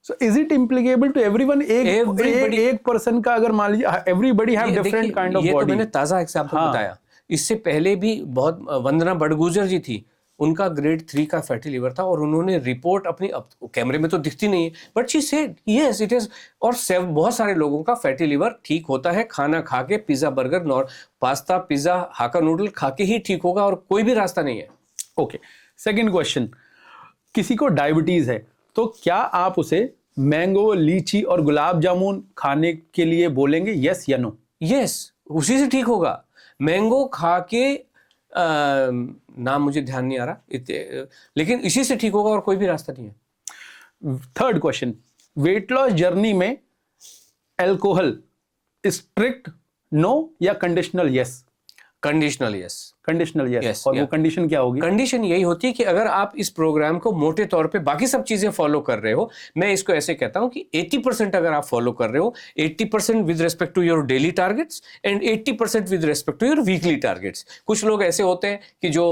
So is it applicable to everyone? एक पर्सन का अगर मान लीजिए, everybody have different kind of body. ये तो मैंने ताजा एग्जांपल बताया। इससे पहले भी बहुत, वंदना बड़गुजर जी थी, उनका ग्रेड 3 का फैटी लिवर था, और उन्होंने रिपोर्ट अपनी, कैमरे में तो दिखती नहीं है, but she said yes it is. और बहुत सारे लोगों का फैटी लिवर ठीक होता है खाना खा के, पिज्जा बर्गर, पास्ता, पिज्जा, हाका नूडल खा के ही ठीक होगा, और कोई भी रास्ता नहीं है। ओके, सेकंड क्वेश्चन, किसी को डायबिटीज है तो क्या आप उसे मैंगो, लीची और गुलाब जामुन खाने के लिए बोलेंगे, यस या नो? यस, उसी से ठीक होगा। मैंगो खा के, नाम मुझे ध्यान नहीं आ रहा, लेकिन इसी से ठीक होगा, और कोई भी रास्ता नहीं है। Third question, weight loss journey में अल्कोहल स्ट्रिक्ट नो या conditional yes? Conditional yes. Conditional yes. Yes, और वो yeah. कंडीशन क्या होगी? कंडीशन यही होती है कि अगर आप इस प्रोग्राम को मोटे तौर पे बाकी सब चीजें फॉलो कर रहे हो, मैं इसको ऐसे कहता हूं कि 80% अगर आप फॉलो कर रहे हो, 80% with respect to your daily targets and 80% with respect to your weekly targets. कुछ लोग ऐसे होते हैं कि जो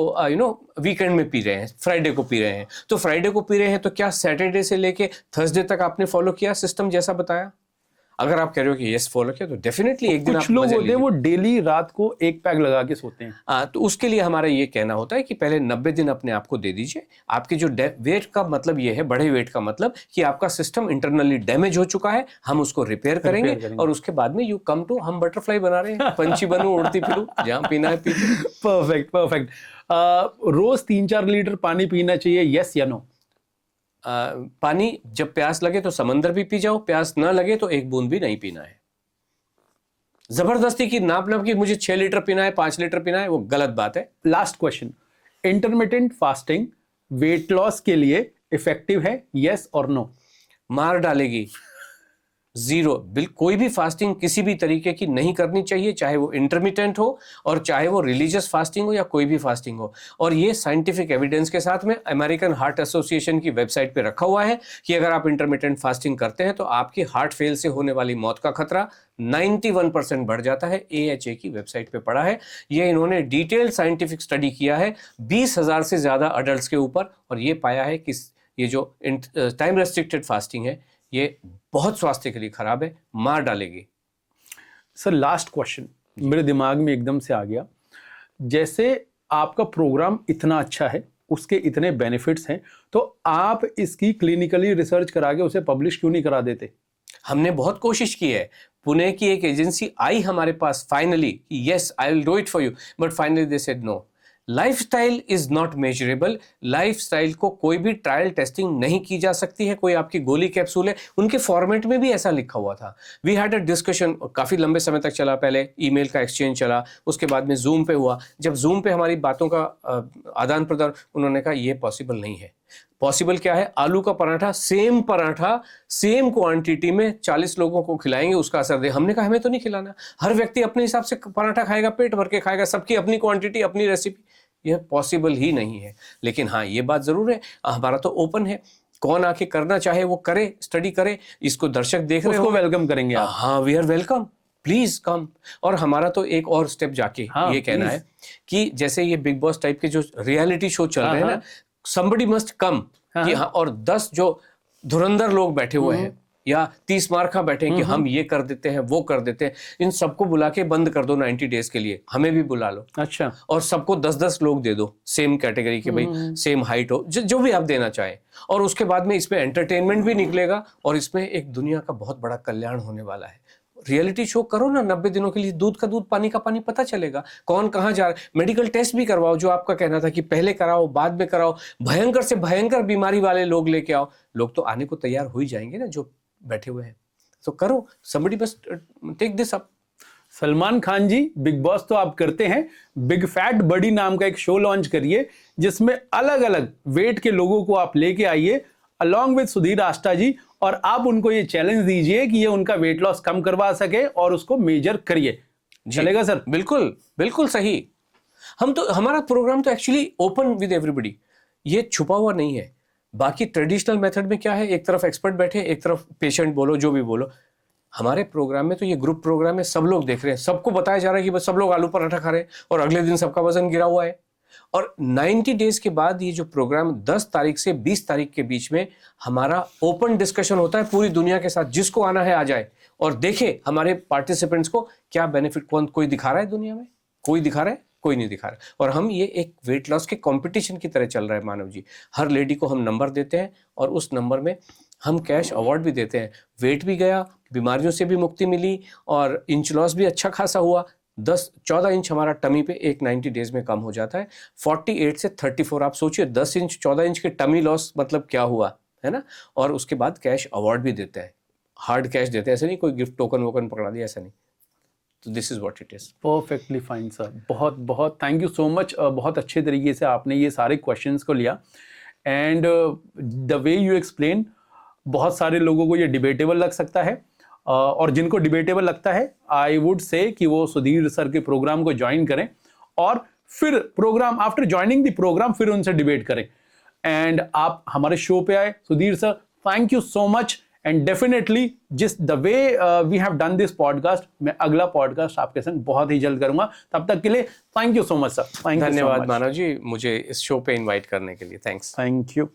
वीकेंड में पी रहे हैं, फ्राइडे को पी रहे हैं, तो फ्राइडे को पी रहे हैं तो क्या सैटरडे से लेके थर्सडे तक आपने फॉलो किया सिस्टम जैसा बताया? अगर आप कह रहे हो कि यस फॉलो किया तो डेफिनेटली एक दिन आप कुछ लोग मजे होते हैं लीजिए। वो डेली रात को एक पैक लगा के सोते हैं। तो उसके लिए हमारा ये कहना होता है कि पहले 90 दिन अपने आप को दे दीजिए। आपके जो वेट का मतलब ये है, बढ़े वेट का मतलब कि आपका सिस्टम इंटरनली डैमेज हो चुका है, हम उसको रिपेयर करेंगे और उसके बाद में यू कम टू, हम बटरफ्लाई बना रहे हैं, पंछी बनूं, उड़ती फिरूं, जहां पीना है पीते। Perfect perfect. रोज 3-4 लीटर पानी पीना चाहिए, यस या नो? पानी जब प्यास लगे तो समंदर भी पी जाओ, प्यास ना लगे तो एक बूंद भी नहीं पीना है। जबरदस्ती की नाप कि मुझे 6 लीटर पीना है, 5 लीटर पीना है, वो गलत बात है। Last question, intermittent fasting wait loss के लिए इफेक्टिव है, यस और नो? मार डालेगी, जीरो। कोई भी फास्टिंग किसी भी तरीके की नहीं करनी चाहिए, चाहे वो इंटरमिटेंट हो और चाहे वो रिलीजियस फास्टिंग हो या कोई भी फास्टिंग हो। और ये साइंटिफिक एविडेंस के साथ में अमेरिकन हार्ट एसोसिएशन की वेबसाइट पे रखा हुआ है कि अगर आप इंटरमिटेंट फास्टिंग करते हैं तो आपकी हार्ट फेल से होने वाली मौत का खतरा 91% बढ़ जाता है। AHA की वेबसाइट पे पढ़ा है, ये इन्होंने डिटेल साइंटिफिक स्टडी किया है 20,000 से ज्यादा अडल्ट्स के ऊपर, और ये पाया है कि ये जो टाइम रेस्ट्रिक्टेड फास्टिंग है ये बहुत स्वास्थ्य के लिए खराब है, मार डालेगी। सर लास्ट क्वेश्चन मेरे दिमाग में एकदम से आ गया, जैसे आपका प्रोग्राम इतना अच्छा है, उसके इतने बेनिफिट्स हैं, तो आप इसकी क्लिनिकली रिसर्च करा के उसे पब्लिश क्यों नहीं करा देते? हमने बहुत कोशिश की है। पुणे की एक एजेंसी आई हमारे पास finally, yes I will do it for you, but finally they said no. Lifestyle is not measurable. Lifestyle को कोई भी ट्रायल टेस्टिंग नहीं की जा सकती है। कोई आपकी गोली कैप्सूल है, उनके फॉर्मेट में भी ऐसा लिखा हुआ था। वी हैड अ डिस्कशन, काफी लंबे समय तक चला, पहले ईमेल का एक्सचेंज चला, उसके बाद में जूम पे हुआ। जब जूम पे हमारी बातों का आदान प्रदान, उन्होंने कहा ये पॉसिबल नहीं है। पॉसिबल क्या है? आलू का पराठा सेम क्वांटिटी में 40 लोगों को खिलाएंगे, उसका असर दे। हमने कहा हमें तो नहीं खिलाना, हर व्यक्ति अपने हिसाब से पराठा खाएगा, पेट भर के खाएगा, सबकी अपनी क्वांटिटी, अपनी रेसिपी। यह पॉसिबल ही नहीं है। लेकिन हाँ, ये बात जरूर है, हमारा तो ओपन है, कौन आके करना चाहे वो करे, स्टडी करे। इसको दर्शक देख रहे हो, उसको वेलकम करेंगे आप। हाँ, we are welcome, please come. और हमारा तो एक और स्टेप जाके ये कहना है कि जैसे ये बिग बॉस टाइप के जो रियलिटी शो चल रहे हैं ना, somebody must come, कि हाँ, और 10 जो धुरंधर लोग बैठे हुए हैं या 30 मार्खा बैठे हैं कि हम ये कर देते हैं, वो कर देते हैं, इन सबको बुला के बंद कर दो 90 डेज के लिए। हमें भी बुला लो, अच्छा, और सबको 10-10 लोग दे दो, सेम कैटेगरी के, भाई सेम हाइट हो, जो भी आप देना चाहें। और उसके बाद में इसमें एंटरटेनमेंट भी निकलेगा और इसमें एक दुनिया का बहुत बड़ा कल्याण होने वाला है। रियलिटी शो करो ना 90 दिनों के लिए, दूध का दूध पानी का पानी पता चलेगा, कौन कहाँ जा रहा है। मेडिकल टेस्ट भी करवाओ, जो आपका कहना था कि पहले कराओ बाद में कराओ, भयंकर से भयंकर बीमारी वाले लोग लेके आओ। लोग तो आने को तैयार हो ही जाएंगे ना जो बैठे हुए हैं, तो करो, somebody must take this up। Salman Khan ji, Bigg Boss तो आप करते हैं, बिग फैट बडी नाम का एक शो लॉन्च करिए जिसमें अलग अलग वेट के लोगों को आप लेके आइए अलॉन्ग विद सुधीर आष्टा जी, और आप उनको ये चैलेंज दीजिए कि ये उनका वेट लॉस कम करवा सके और उसको मेजर करिए। चलेगा सर? बिल्कुल बिल्कुल सही। हमारा प्रोग्राम तो एक्चुअली ओपन विद एवरीबॉडी, ये छुपा हुआ नहीं है। बाकी ट्रेडिशनल मेथड में क्या है, एक तरफ एक्सपर्ट बैठे, एक तरफ पेशेंट बोलो, जो भी बोलो। हमारे प्रोग्राम में तो ये ग्रुप प्रोग्राम है, सब लोग देख रहे हैं, सबको बताया जा रहा है कि बस सब लोग आलू पराठा खा रहे हैं और अगले दिन सबका वजन गिरा हुआ है। और 90 डेज के बाद ये जो प्रोग्राम 10 तारीख से 20 तारीख के बीच में हमारा ओपन डिस्कशन होता है पूरी दुनिया के साथ। जिसको आना है आ जाए और देखे हमारे पार्टिसिपेंट्स को क्या बेनिफिट, कोई दिखा रहा है दुनिया में, कोई दिखा रहा है, कोई नहीं दिखा रहा। और हम ये एक वेट लॉस के कंपटीशन की तरह चल रहा है मानव जी। हर लेडी को हम नंबर देते हैं और उस नंबर में हम कैश अवार्ड भी देते हैं। वेट भी गया, बीमारियों से भी मुक्ति मिली और इंच लॉस भी अच्छा खासा हुआ। 10-14 इंच हमारा टमी पे एक 90 डेज में कम हो जाता है। 48 से 34, आप सोचिए 10 इंच 14 इंच के टमी लॉस मतलब क्या हुआ, है ना। और उसके बाद कैश अवार्ड भी देते हैं, हार्ड कैश देते हैं, ऐसे नहीं कोई गिफ्ट टोकन वोकन पकड़ा दिया, ऐसा नहीं। तो this is what it is. Perfectly fine sir, बहुत बहुत थैंक यू सो मच। बहुत अच्छे तरीके से आपने ये सारे क्वेश्चंस को लिया and the way you explain, बहुत सारे लोगों को ये डिबेटेबल लग सकता है और जिनको डिबेटेबल लगता है आई वुड से कि वो सुधीर सर के प्रोग्राम को ज्वाइन करें और फिर program after joining the program फिर उनसे डिबेट करें। एंड आप हमारे शो पे आए, Sudhir sir, thank you so much. And definitely जिस the way we have done this podcast, मैं अगला पॉडकास्ट आपके संग बहुत ही जल्द करूंगा। तब तक के लिए thank you so much sir. धन्यवाद मानव जी, मुझे इस शो पे इनवाइट करने के लिए। थैंक्स। Thank you.